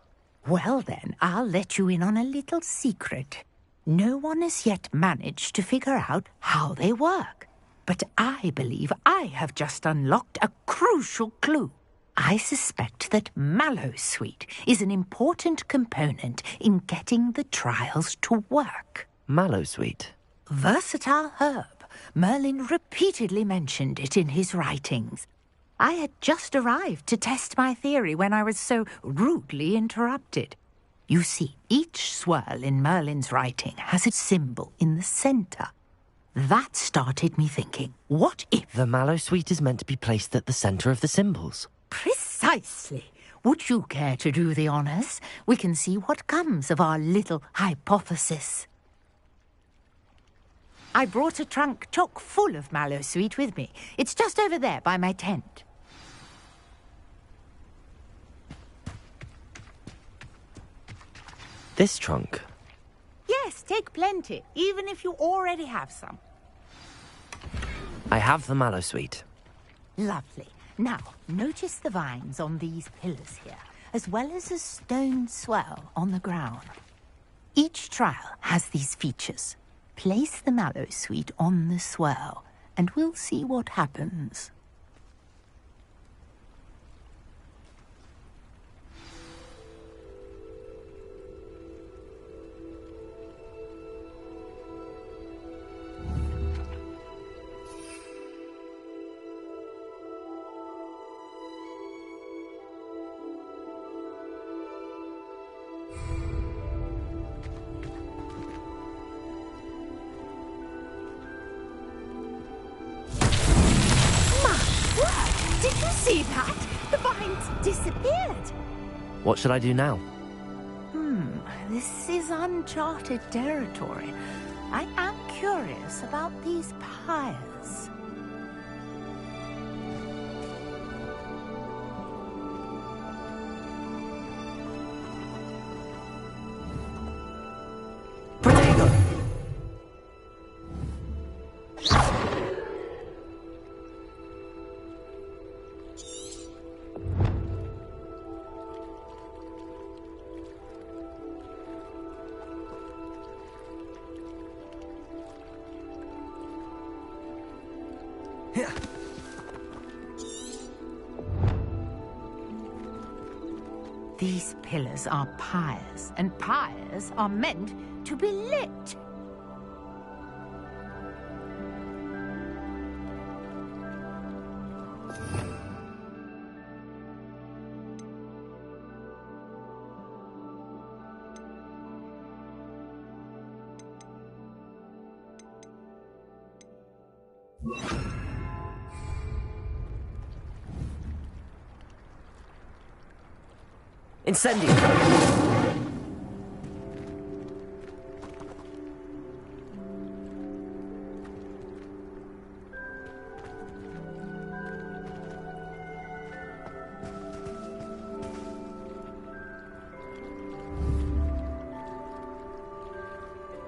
Well then, I'll let you in on a little secret. No one has yet managed to figure out how they work. But I believe I have just unlocked a crucial clue. I suspect that Mallowsweet is an important component in getting the trials to work. Mallowsweet? Versatile herb. Merlin repeatedly mentioned it in his writings. I had just arrived to test my theory when I was so rudely interrupted. You see, each swirl in Merlin's writing has its symbol in the center. That started me thinking, what if... The Mallowsweet is meant to be placed at the center of the symbols. Precisely. Would you care to do the honors? We can see what comes of our little hypothesis. I brought a trunk chock full of Mallowsweet with me. It's just over there by my tent. This trunk? Yes, take plenty, even if you already have some. I have the Mallowsweet. Lovely. Now, notice the vines on these pillars here, as well as a stone swell on the ground. Each trial has these features. Place the Mallowsweet on the swell, and we'll see what happens. Did you see that? The vines disappeared. What should I do now? This is uncharted territory. I am curious about these pyres. These pillars are pyres, and pyres are meant to be lit. Incendio!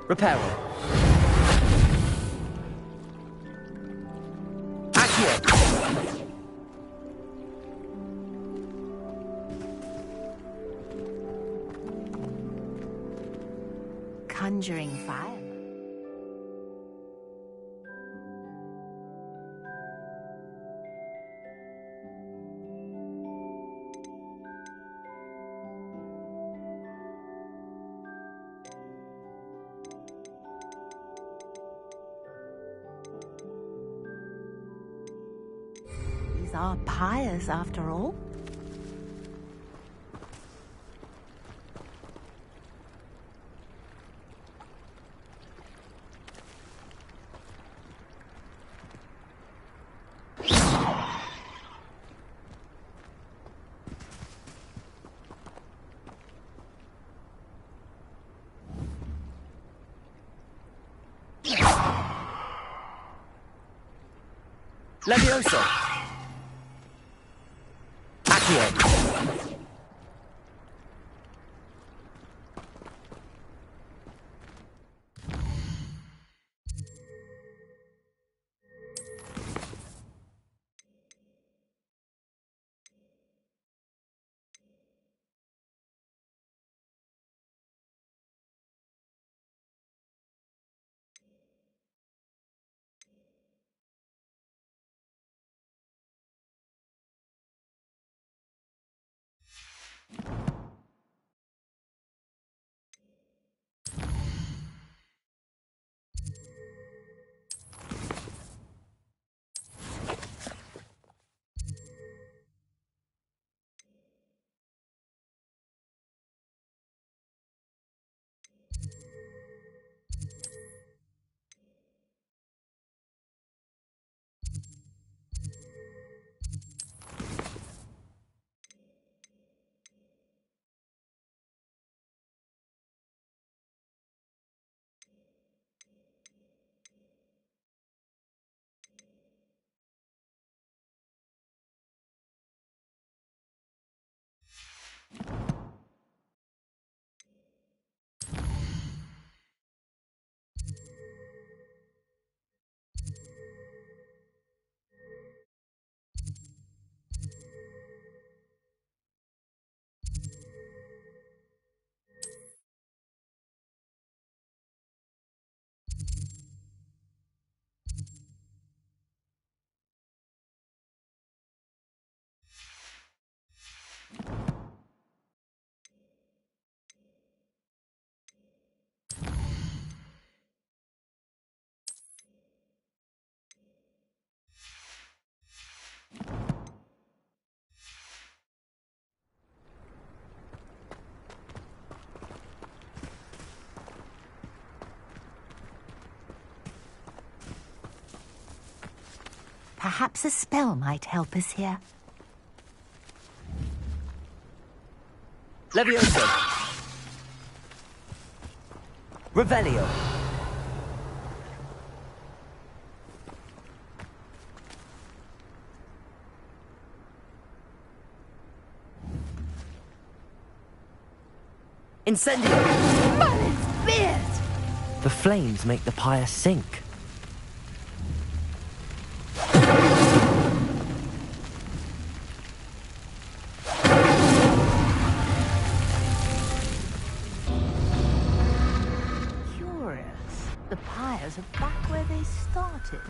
Repairing. Accio. Conjuring fire. These are pyres, after all. Levioso. Accio. Perhaps a spell might help us here. Levioso. Revelio. Incendio. Mullet's beard! The flames make the pyre sink. The pyres are back where they started.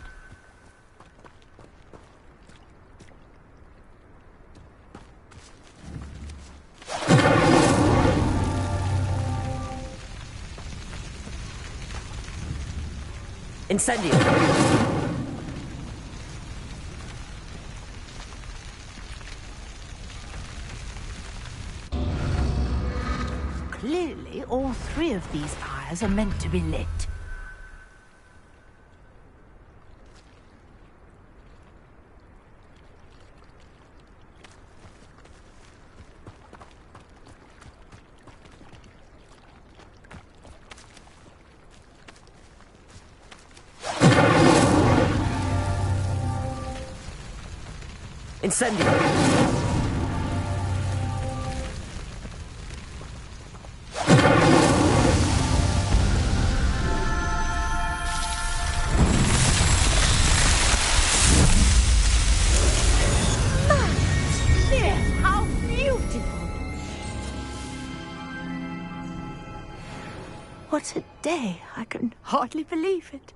Incendio. Clearly, all three of these pyres are meant to be lit. Incendio. What a day. I can hardly believe it.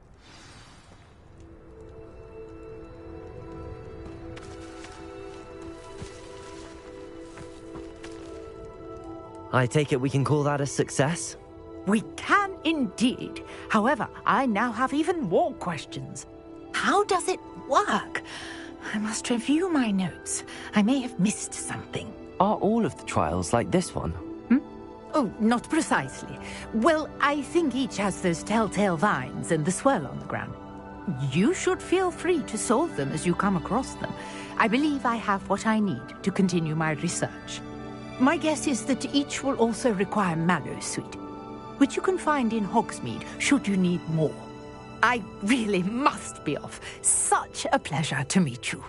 I take it we can call that a success? We can indeed. However, I now have even more questions. How does it work? I must review my notes. I may have missed something. Are all of the trials like this one? Oh, not precisely. Well, I think each has those telltale vines and the swirl on the ground. You should feel free to solve them as you come across them. I believe I have what I need to continue my research. My guess is that each will also require mallow sweet, which you can find in Hogsmeade should you need more. I really must be off. Such a pleasure to meet you.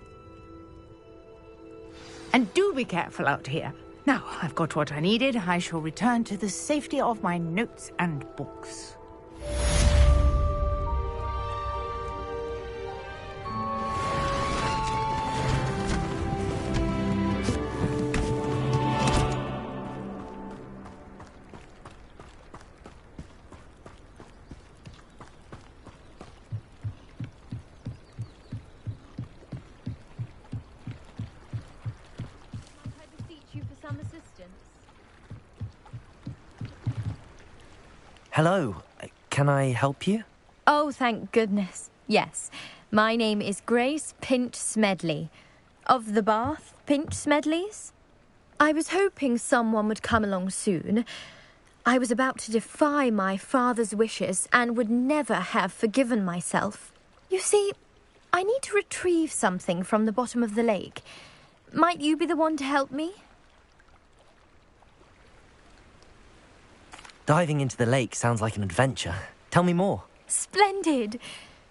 And do be careful out here. Now, I've got what I needed. I shall return to the safety of my notes and books. Hello, can I help you? Oh, thank goodness. Yes. My name is Grace Pinch Smedley. Of the Bath Pinch Smedleys. I was hoping someone would come along soon. I was about to defy my father's wishes and would never have forgiven myself. You see, I need to retrieve something from the bottom of the lake. Might you be the one to help me? Diving into the lake sounds like an adventure. Tell me more. Splendid.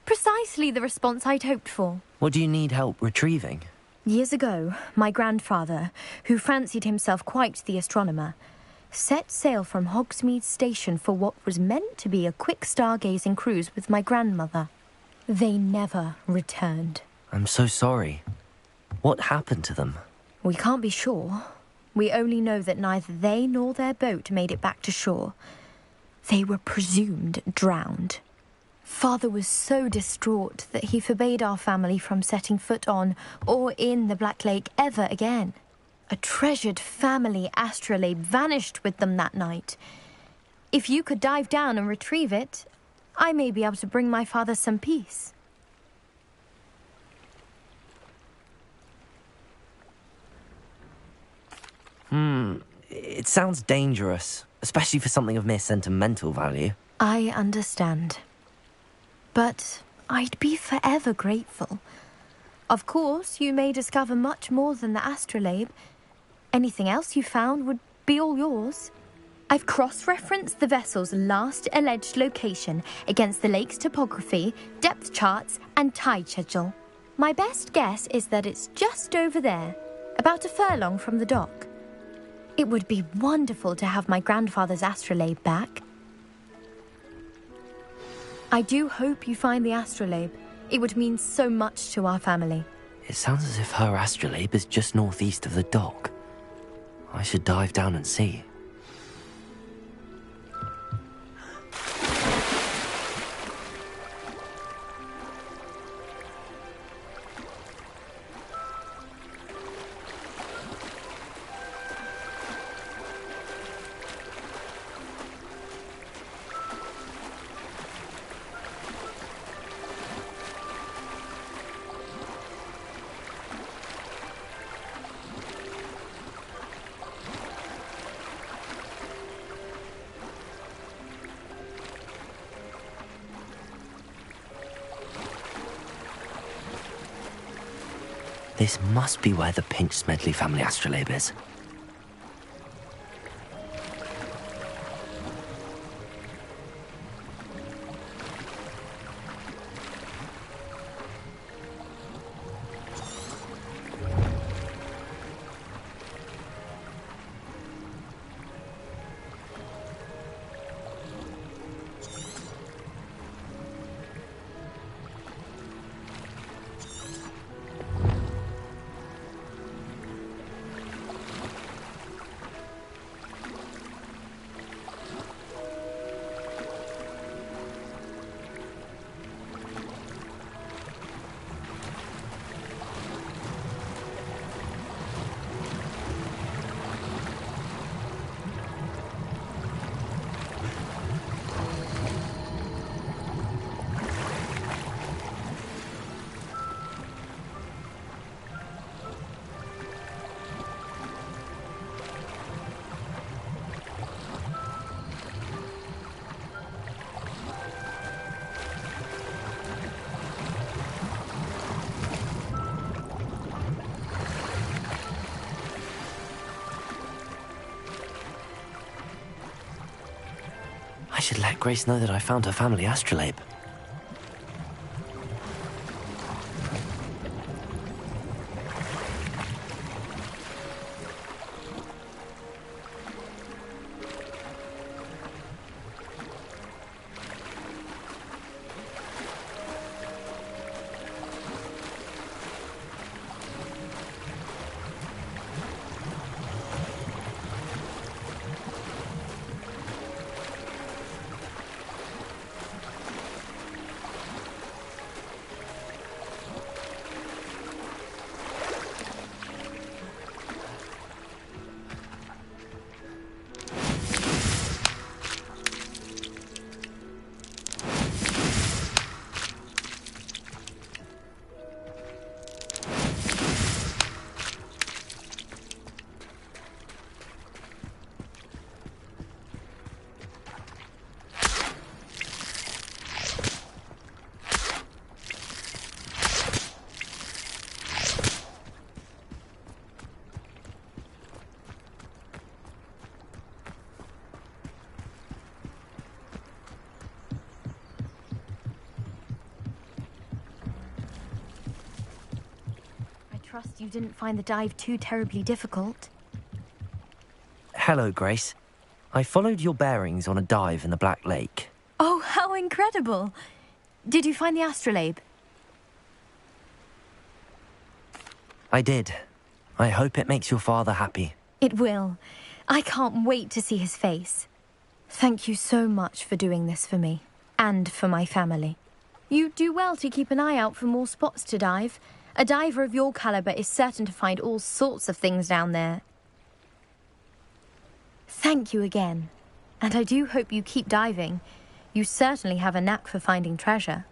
Precisely the response I'd hoped for. What do you need help retrieving? Years ago, my grandfather, who fancied himself quite the astronomer, set sail from Hogsmeade Station for what was meant to be a quick stargazing cruise with my grandmother. They never returned. I'm so sorry. What happened to them? We can't be sure. We only know that neither they nor their boat made it back to shore. They were presumed drowned. Father was so distraught that he forbade our family from setting foot on or in the Black Lake ever again. A treasured family astrolabe vanished with them that night. If you could dive down and retrieve it, I may be able to bring my father some peace. It sounds dangerous, especially for something of mere sentimental value. I understand. But I'd be forever grateful. Of course, you may discover much more than the astrolabe. Anything else you found would be all yours. I've cross-referenced the vessel's last alleged location against the lake's topography, depth charts, and tide schedule. My best guess is that it's just over there, about a furlong from the dock. It would be wonderful to have my grandfather's astrolabe back. I do hope you find the astrolabe. It would mean so much to our family. It sounds as if her astrolabe is just northeast of the dock. I should dive down and see. This must be where the Pinch Smedley family astrolabe is. should let Grace know that I found her family astrolabe. Trust you didn't find the dive too terribly difficult. Hello, Grace. I followed your bearings on a dive in the Black Lake. Oh, how incredible! Did you find the astrolabe? I did. I hope it makes your father happy. It will. I can't wait to see his face. Thank you so much for doing this for me, and for my family. You do well to keep an eye out for more spots to dive. A diver of your caliber is certain to find all sorts of things down there. Thank you again. And I do hope you keep diving. You certainly have a knack for finding treasure.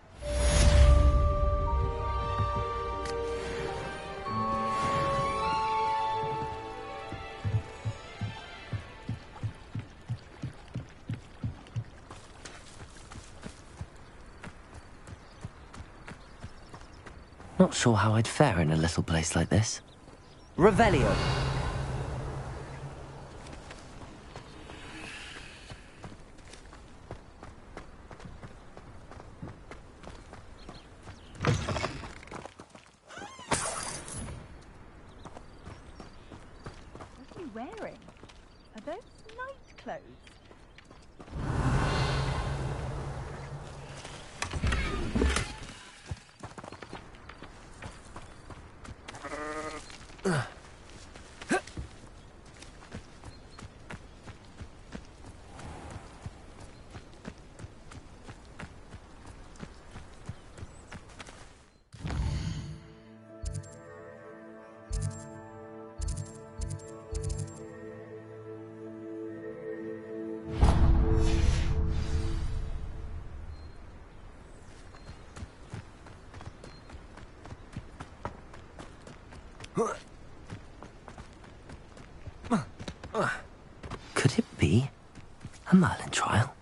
Not sure how I'd fare in a little place like this. Revelio. What are you wearing? Are those night clothes? Could it be a Merlin trial?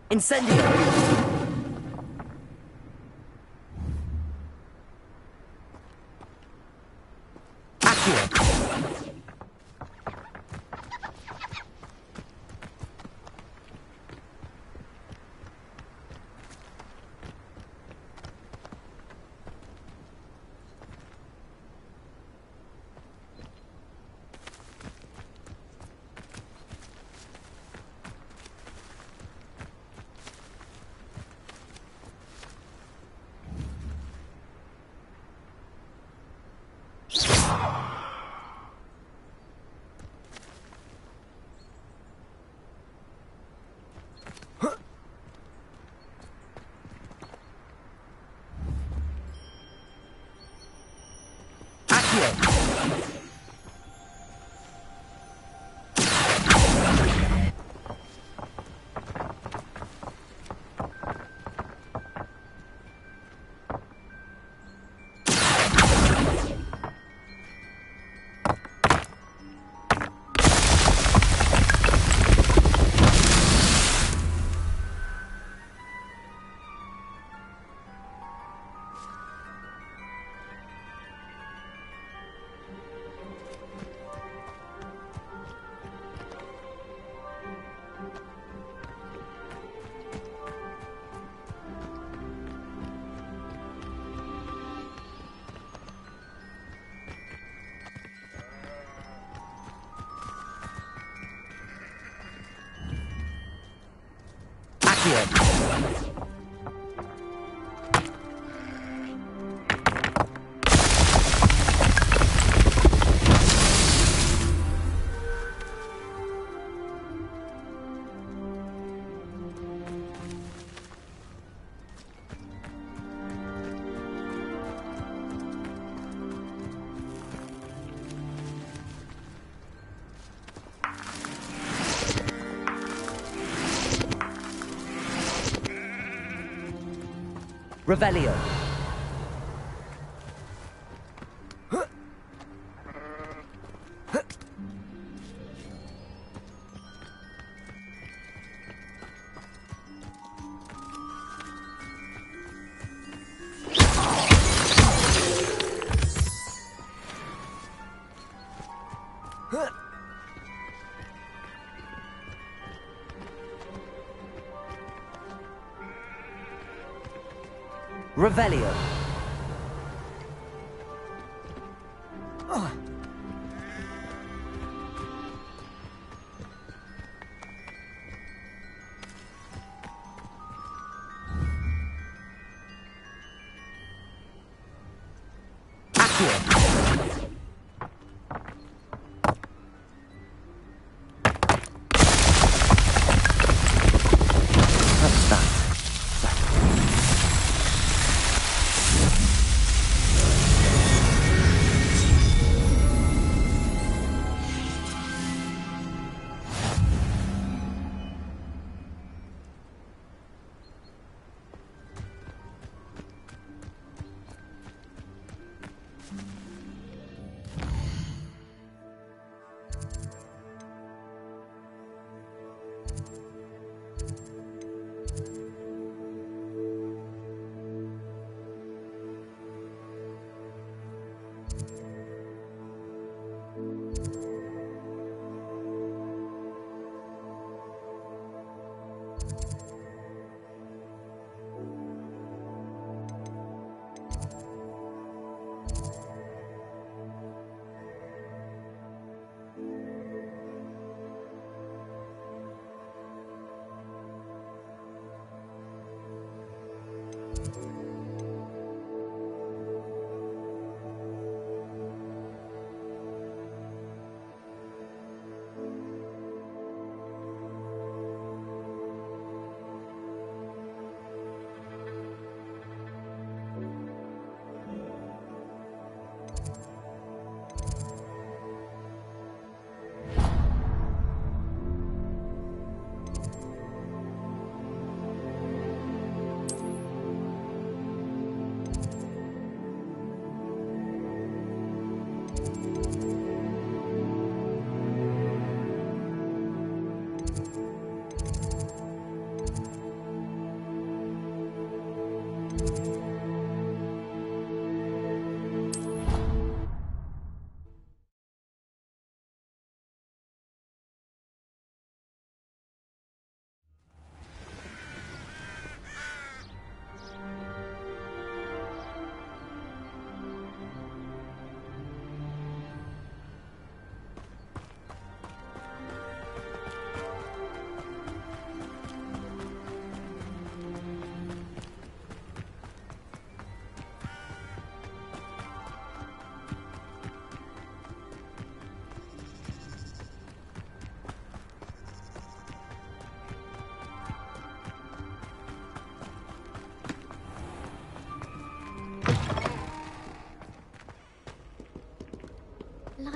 Incendio! Revelio. Revelio.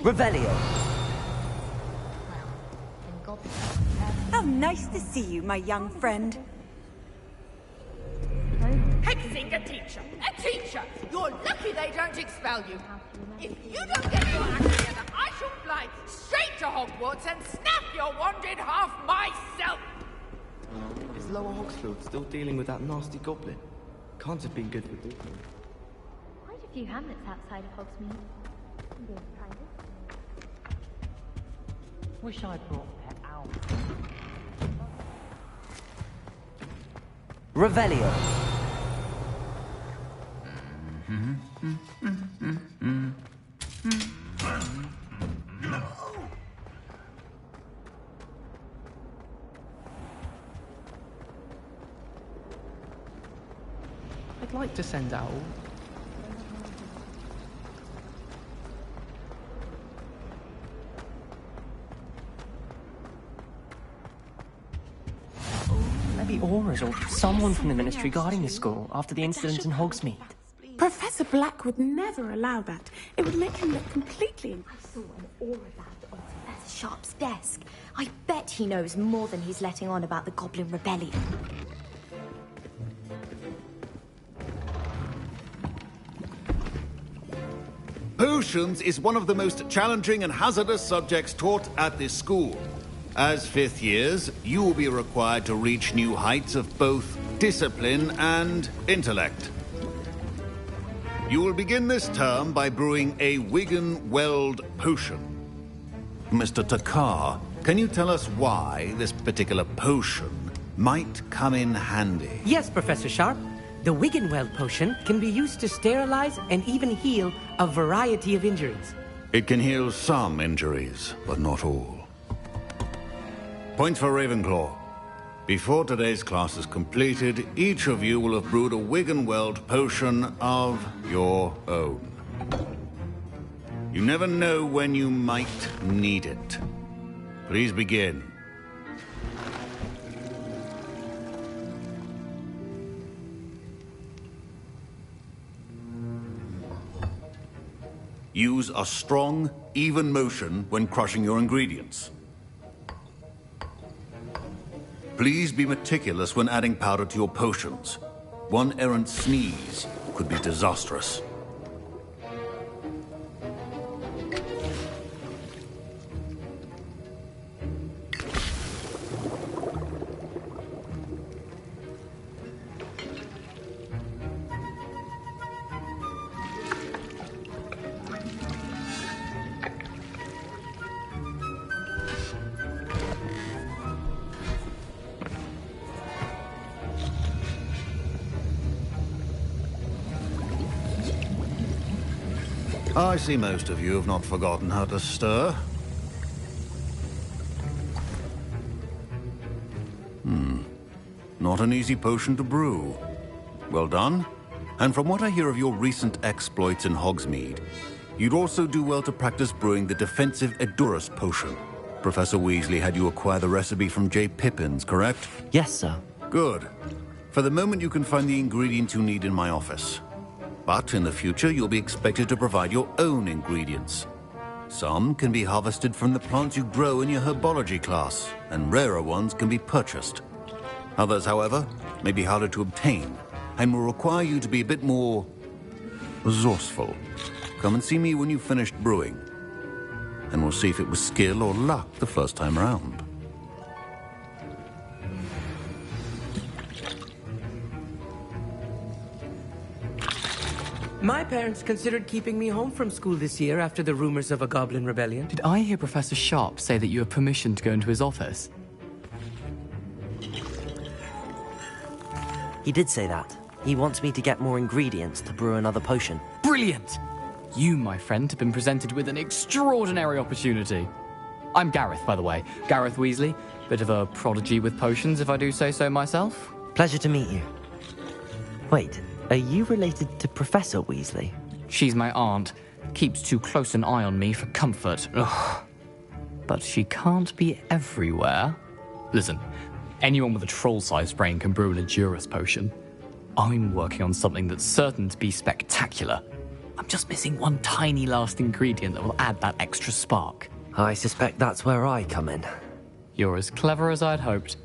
Revelio. How nice to see you, my young friend. Hexing a teacher! A teacher! You're lucky they don't expel you. If you don't get your act together, I shall fly straight to Hogwarts and snap your wand in half myself! Is Lower Hogsfield still dealing with that nasty goblin? Can't have been good for Duke. Quite a few hamlets outside of Hogsmeade. Wish I'd brought Pet Owl. Revelio. like to send out. Maybe Aura's or someone from the Ministry guarding the school after the incident in Hogsmeade. Professor Black would never allow that. It would make him look completely... I saw an aura band on Professor Sharp's desk. I bet he knows more than he's letting on about the Goblin Rebellion. Potions is one of the most challenging and hazardous subjects taught at this school. As fifth years, you will be required to reach new heights of both discipline and intellect. You will begin this term by brewing a Wigan-Weld potion. Mr. Takar, can you tell us why this particular potion might come in handy? Yes, Professor Sharp. The Wigan-Weld potion can be used to sterilize and even heal a variety of injuries. It can heal some injuries, but not all. Points for Ravenclaw. Before today's class is completed, each of you will have brewed a Wigan-Weld potion of your own. You never know when you might need it. Please begin. Use a strong, even motion when crushing your ingredients. Please be meticulous when adding powder to your potions. One errant sneeze could be disastrous. I see most of you have not forgotten how to stir. Not an easy potion to brew. Well done. And from what I hear of your recent exploits in Hogsmeade, you'd also do well to practice brewing the defensive Edurus potion. Professor Weasley had you acquire the recipe from J. Pippins, correct? Yes, sir. Good. For the moment, you can find the ingredients you need in my office. But in the future, you'll be expected to provide your own ingredients. Some can be harvested from the plants you grow in your herbology class, and rarer ones can be purchased. Others, however, may be harder to obtain, and will require you to be a bit more resourceful. Come and see me when you've finished brewing, and we'll see if it was skill or luck the first time around. My parents considered keeping me home from school this year after the rumors of a Goblin Rebellion. Did I hear Professor Sharp say that you have permission to go into his office? He did say that. He wants me to get more ingredients to brew another potion. Brilliant! You, my friend, have been presented with an extraordinary opportunity. I'm Gareth, by the way. Gareth Weasley. Bit of a prodigy with potions, if I do say so myself. Pleasure to meet you. Wait, are you related to Professor Weasley? She's my aunt. Keeps too close an eye on me for comfort. Ugh. But she can't be everywhere. Listen, anyone with a troll-sized brain can brew an Edurus potion. I'm working on something that's certain to be spectacular. I'm just missing one tiny last ingredient that will add that extra spark. I suspect that's where I come in. You're as clever as I'd hoped.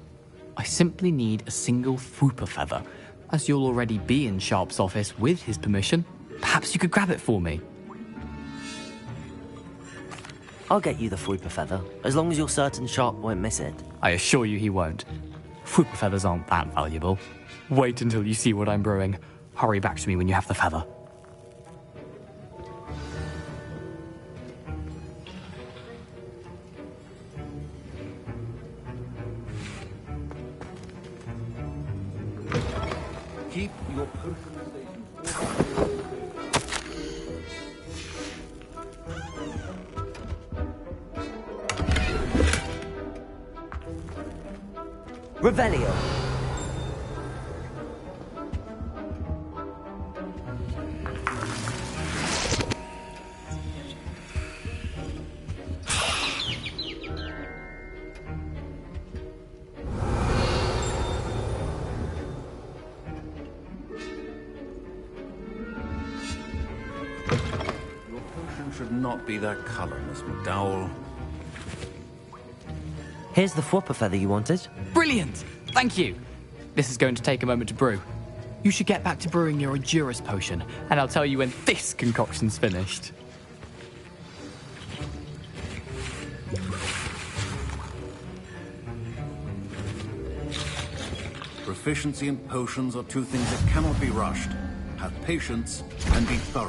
I simply need a single Fwooper feather. As you'll already be in Sharp's office with his permission, perhaps you could grab it for me. I'll get you the Fwooper feather, as long as you're certain Sharp won't miss it. I assure you he won't. Fwooper feathers aren't that valuable. Wait until you see what I'm brewing. Hurry back to me when you have the feather. Keep your Revelio. should not be that color, Miss McDowell. Here's the Fwopper feather you wanted. Brilliant! Thank you. This is going to take a moment to brew. You should get back to brewing your Endurus potion, and I'll tell you when this concoction's finished. Proficiency and potions are two things that cannot be rushed. Have patience and be thorough.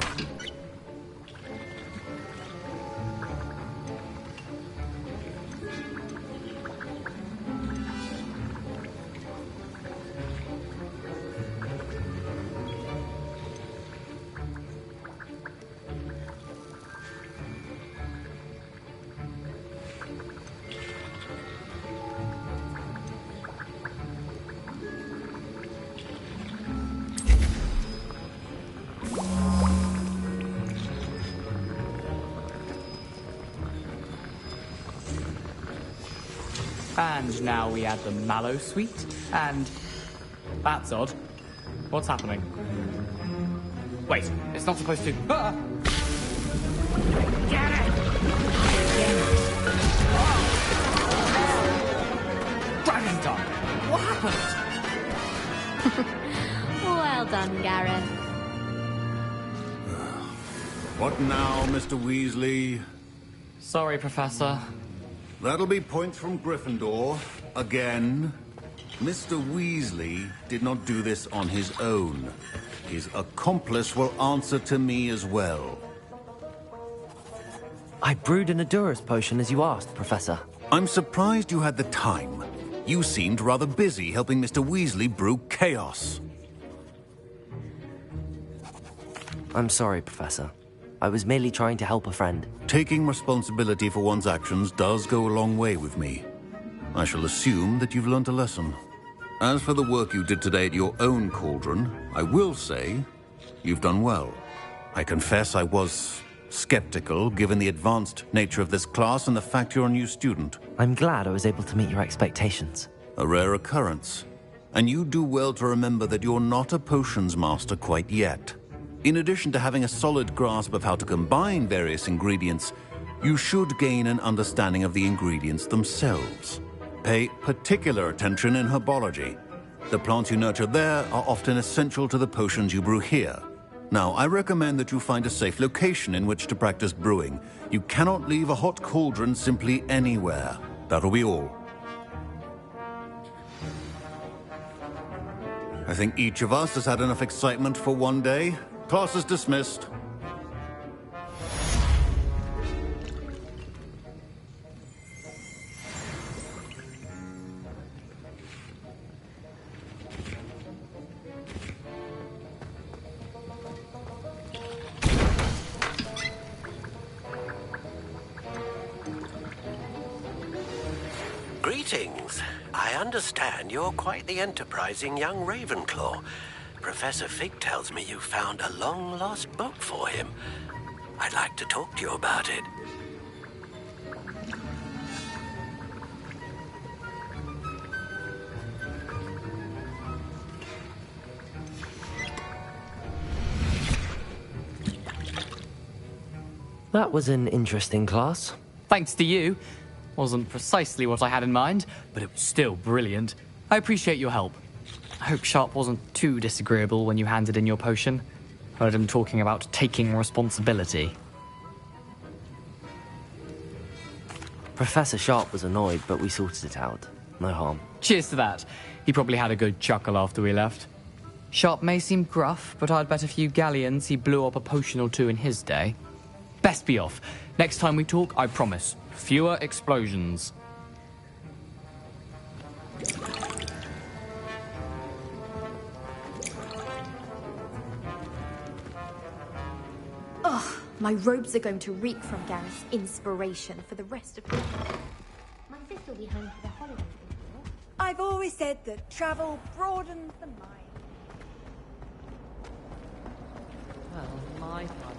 And now we add the mallow sweet, and... That's odd. What's happening? Wait, it's not supposed to... Ah! Get it! Dragon tongue! What happened? Well done, Gareth. What now, Mr. Weasley? Sorry, Professor. That'll be points from Gryffindor. Again. Mr. Weasley did not do this on his own. His accomplice will answer to me as well. I brewed an Endurus potion as you asked, Professor. I'm surprised you had the time. You seemed rather busy helping Mr. Weasley brew chaos. I'm sorry, Professor. I was merely trying to help a friend. Taking responsibility for one's actions does go a long way with me. I shall assume that you've learnt a lesson. As for the work you did today at your own cauldron, I will say you've done well. I confess I was skeptical, given the advanced nature of this class and the fact you're a new student. I'm glad I was able to meet your expectations. A rare occurrence. And you do well to remember that you're not a potions master quite yet. In addition to having a solid grasp of how to combine various ingredients, you should gain an understanding of the ingredients themselves. Pay particular attention in herbology. The plants you nurture there are often essential to the potions you brew here. Now, I recommend that you find a safe location in which to practice brewing. You cannot leave a hot cauldron simply anywhere. That'll be all. I think each of us has had enough excitement for one day. Class is dismissed. Greetings. I understand you're quite the enterprising young Ravenclaw. Professor Fig tells me you found a long-lost book for him. I'd like to talk to you about it. That was an interesting class. Thanks to you. Wasn't precisely what I had in mind, but it was still brilliant. I appreciate your help. I hope Sharp wasn't too disagreeable when you handed in your potion. Heard him talking about taking responsibility. Professor Sharp was annoyed, but we sorted it out. No harm. Cheers to that. He probably had a good chuckle after we left. Sharp may seem gruff, but I'd bet a few galleons he blew up a potion or two in his day. Best be off. Next time we talk, I promise, fewer explosions. Ugh, my robes are going to reek from Gareth's inspiration for the rest of the year. My sister will be home for the holidays. I've always said that travel broadens the mind. Well, my father.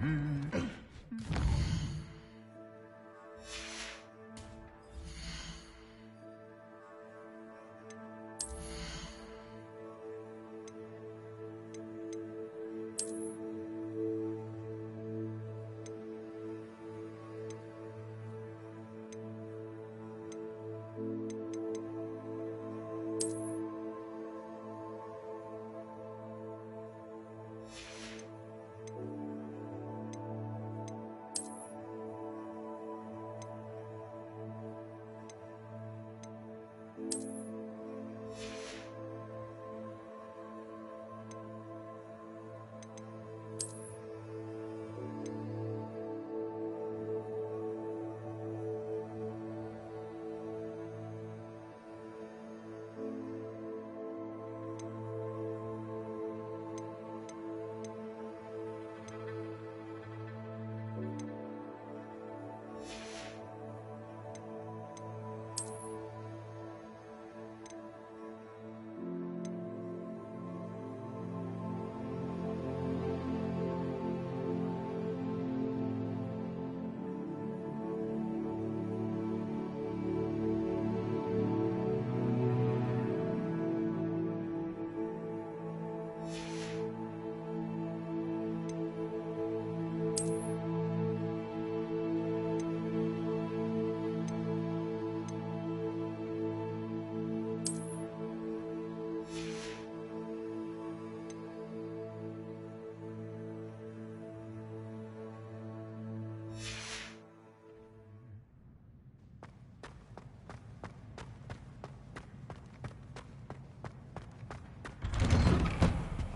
I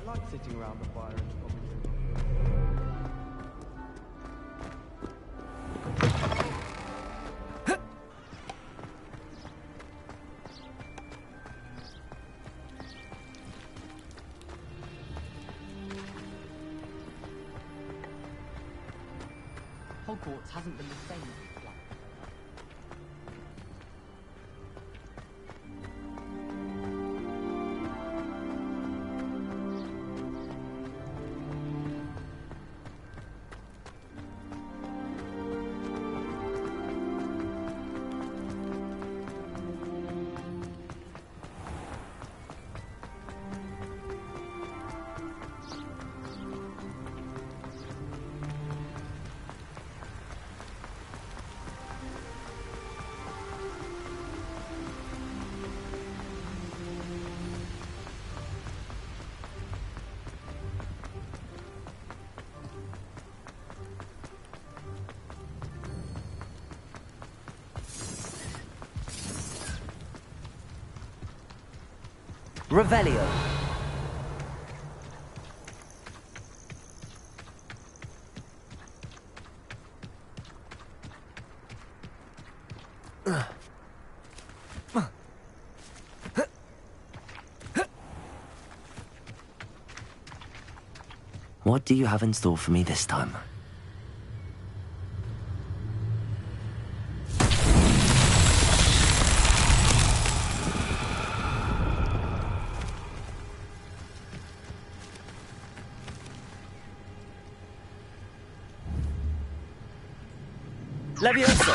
like sitting around the fire and talking. Hogwarts hasn't been the same. Revelio. What do you have in store for me this time? Levioso.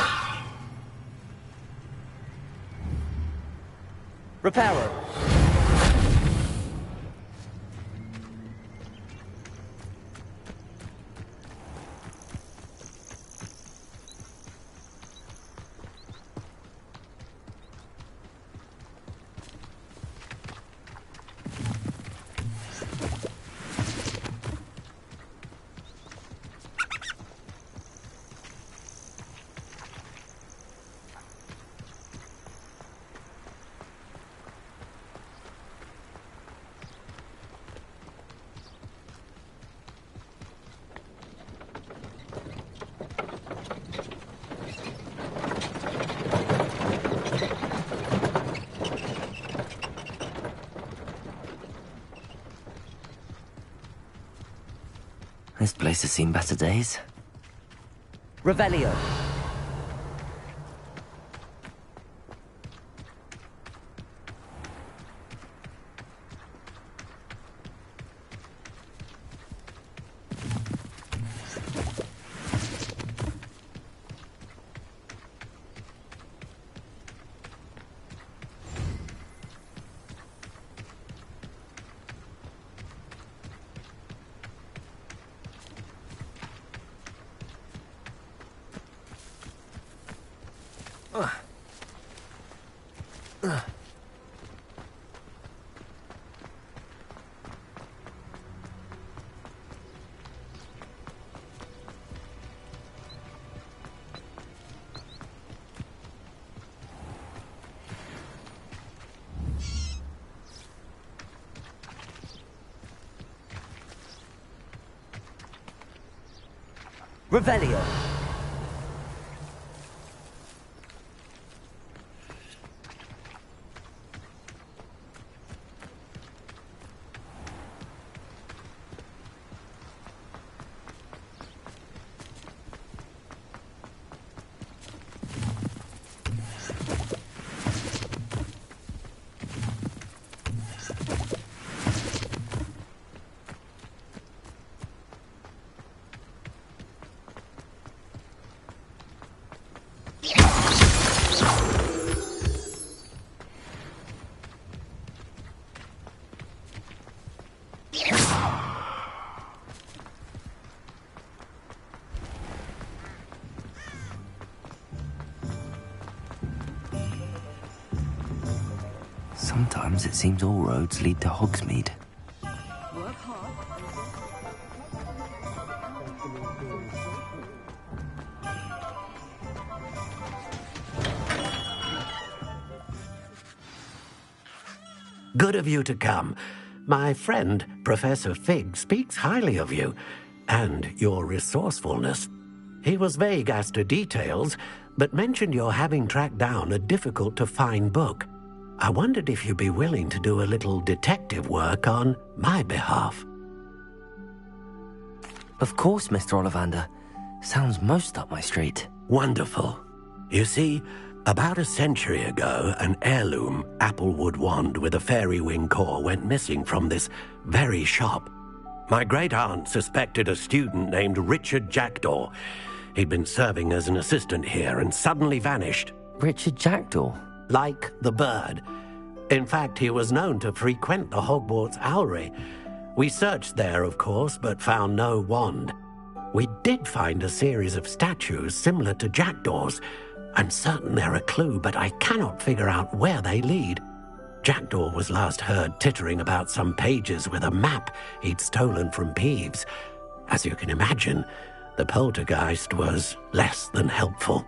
Reparo. This place has seen better days. Revelio. Revelio. Sometimes it seems all roads lead to Hogsmeade. Work hard. Good of you to come. My friend, Professor Fig, speaks highly of you and your resourcefulness. He was vague as to details, but mentioned your having tracked down a difficult-to-find book. I wondered if you'd be willing to do a little detective work on my behalf. Of course, Mr. Ollivander. Sounds most up my street. Wonderful. You see, about a century ago, an heirloom applewood wand with a fairy wing core went missing from this very shop. My great-aunt suspected a student named Richard Jackdaw. He'd been serving as an assistant here and suddenly vanished. Richard Jackdaw? Like the bird. In fact, he was known to frequent the Hogwarts Owlery. We searched there, of course, but found no wand. We did find a series of statues similar to Jackdaw's. I'm certain they're a clue, but I cannot figure out where they lead. Jackdaw was last heard tittering about some pages with a map he'd stolen from Peeves. As you can imagine, the poltergeist was less than helpful.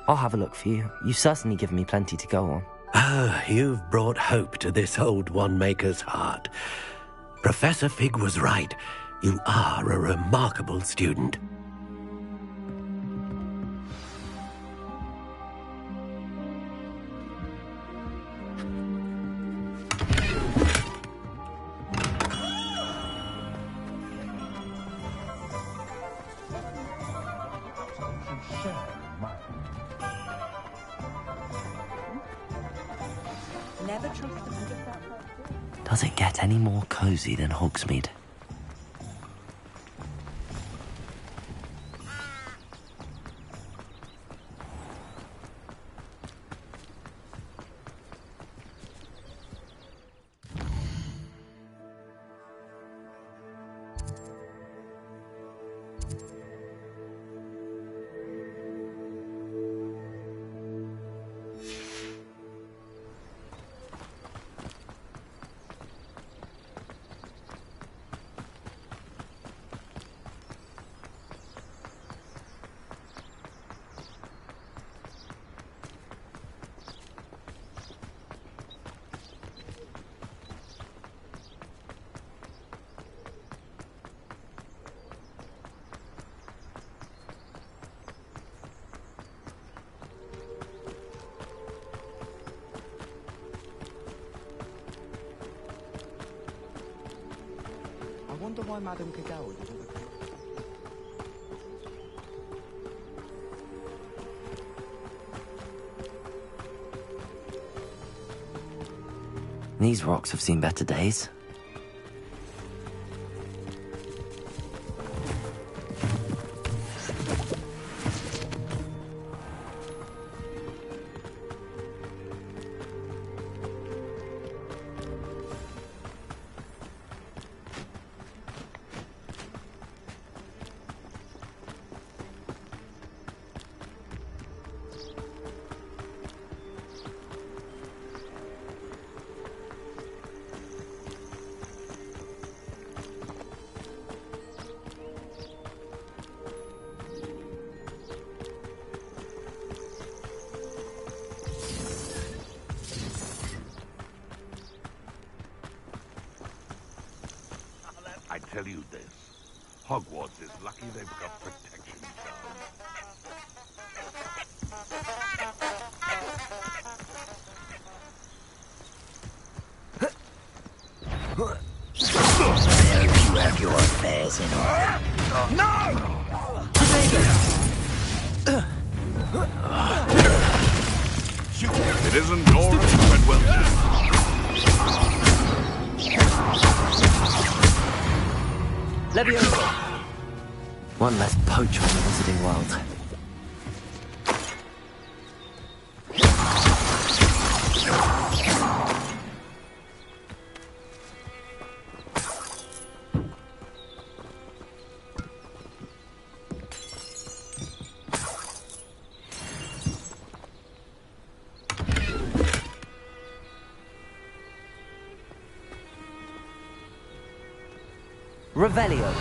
I'll have a look for you. You've certainly given me plenty to go on. Ah, you've brought hope to this old one-maker's heart. Professor Fig was right. You are a remarkable student. Does it get any more cozy than Hogsmeade? I wonder why Madame Kagawa did all the... These rocks have seen better days. tell you this. Hogwarts is lucky they've got protection charms. I hope you have your affairs in order. No! It isn't Nora Treadwell. Leviosa! One less poacher in the Wizarding World. Revelio.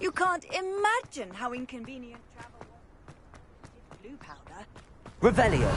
You can't imagine how inconvenient travel was with blue powder. Revelio.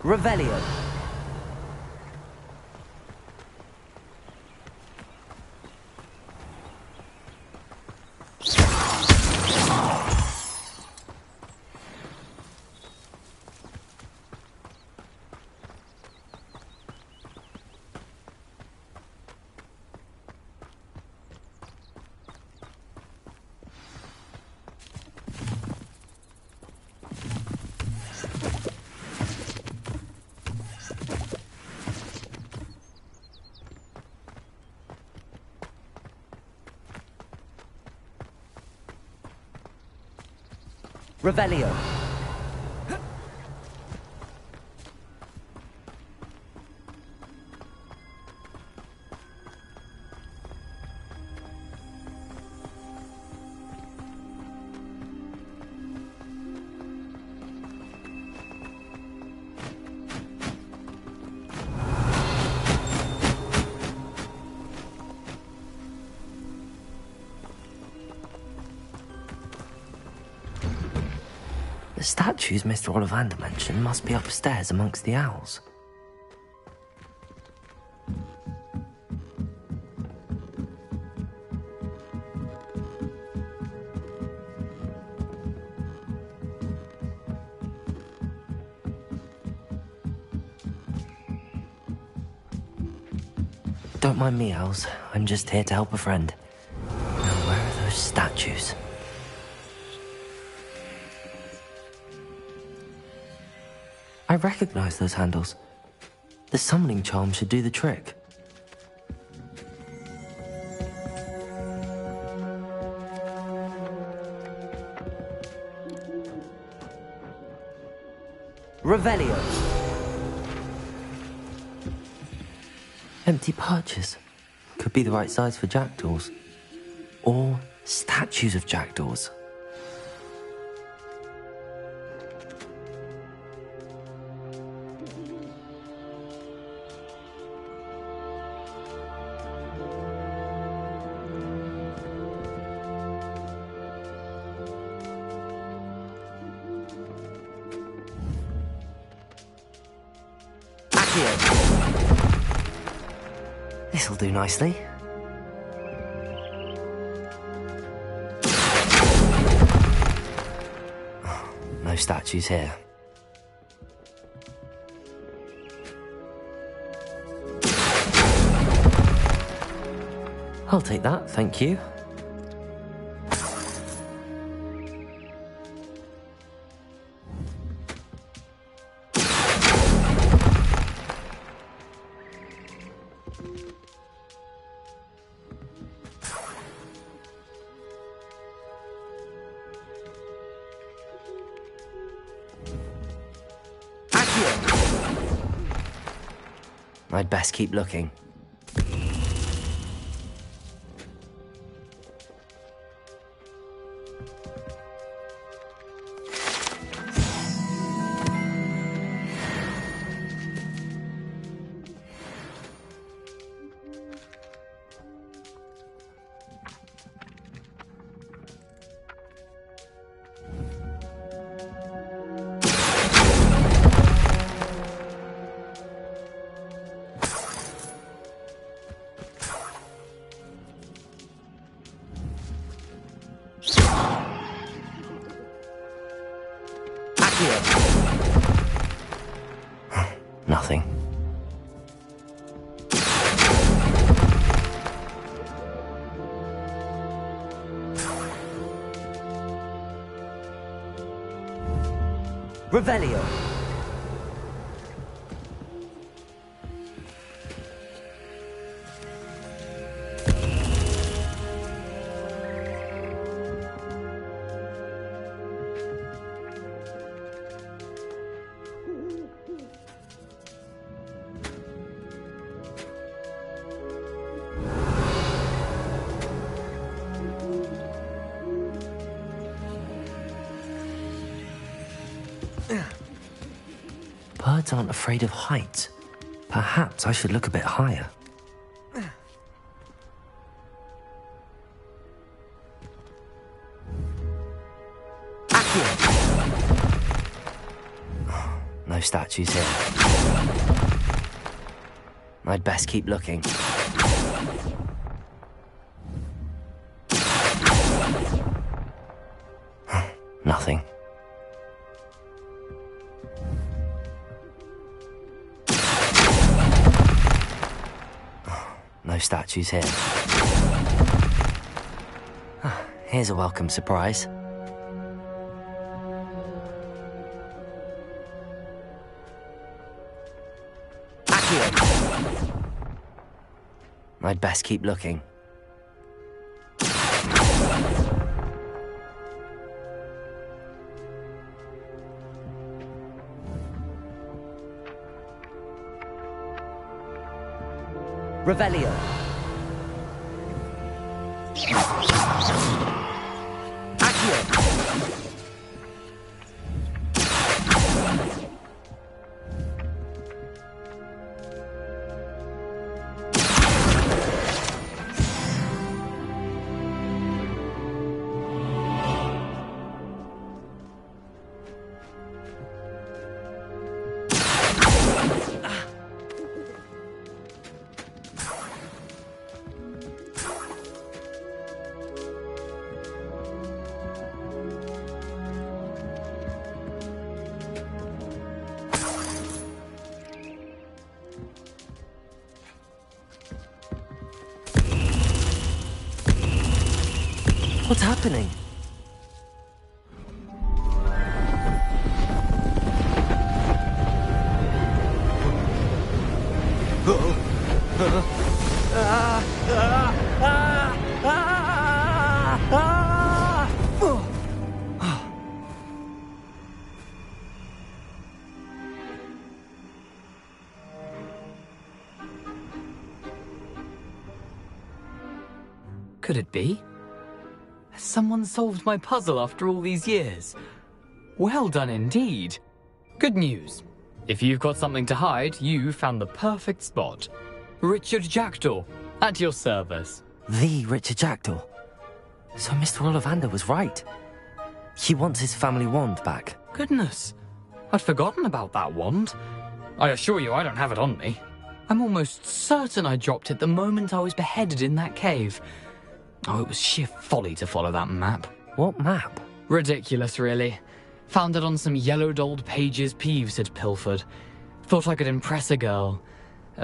Revelio. Revelio. The statues Mr. Ollivander mentioned must be upstairs amongst the owls. Don't mind me, owls. I'm just here to help a friend. Now, where are those statues? I recognize those handles. The summoning charm should do the trick. Revelio. Empty perches. Could be the right size for jackdaws. Or statues of jackdaws. This'll do nicely. Oh, no statues here. I'll take that, thank you. I'd best keep looking. Nothing. Revelio. Birds aren't afraid of heights. Perhaps I should look a bit higher. Oh, no statues here. I'd best keep looking. Nothing. No statues here. Here's a welcome surprise. I'd best keep looking. Revelio. What's happening? Could it be? Has someone solved my puzzle after all these years? Well done indeed. Good news. If you've got something to hide, you found the perfect spot. Richard Jackdaw, at your service. The Richard Jackdaw. So Mr. Ollivander was right. He wants his family wand back. Goodness, I'd forgotten about that wand. I assure you I don't have it on me. I'm almost certain I dropped it the moment I was beheaded in that cave. Oh, it was sheer folly to follow that map. What map? Ridiculous, really. Found it on some yellowed old pages Peeves had pilfered. Thought I could impress a girl.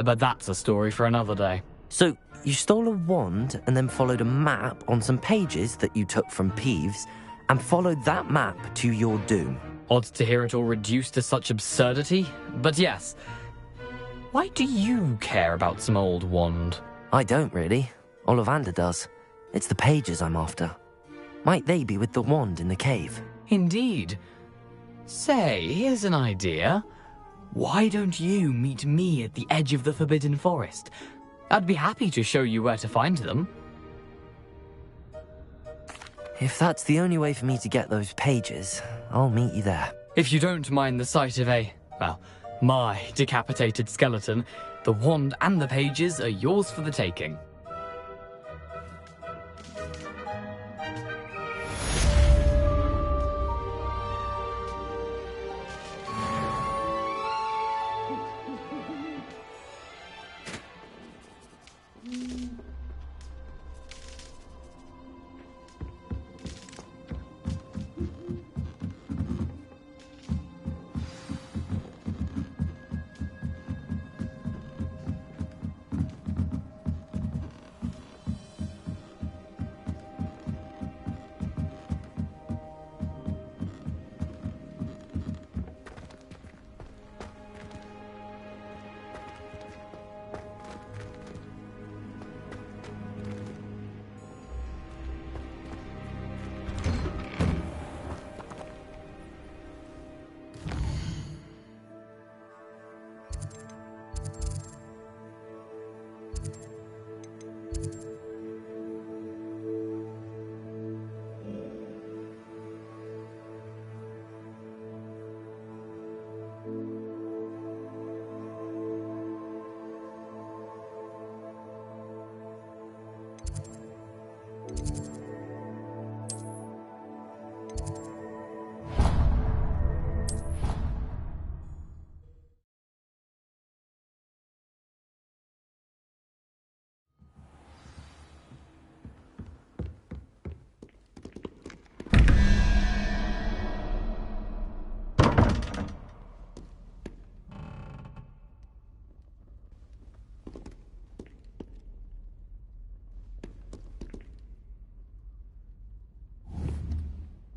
But that's a story for another day. So, you stole a wand and then followed a map on some pages that you took from Peeves and followed that map to your doom. Odd to hear it all reduced to such absurdity, but yes. Why do you care about some old wand? I don't really. Ollivander does. It's the pages I'm after. Might they be with the wand in the cave? Indeed. Say, here's an idea. Why don't you meet me at the edge of the Forbidden Forest? I'd be happy to show you where to find them. If that's the only way for me to get those pages, I'll meet you there. If you don't mind the sight of my decapitated skeleton, the wand and the pages are yours for the taking.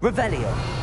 Revelio.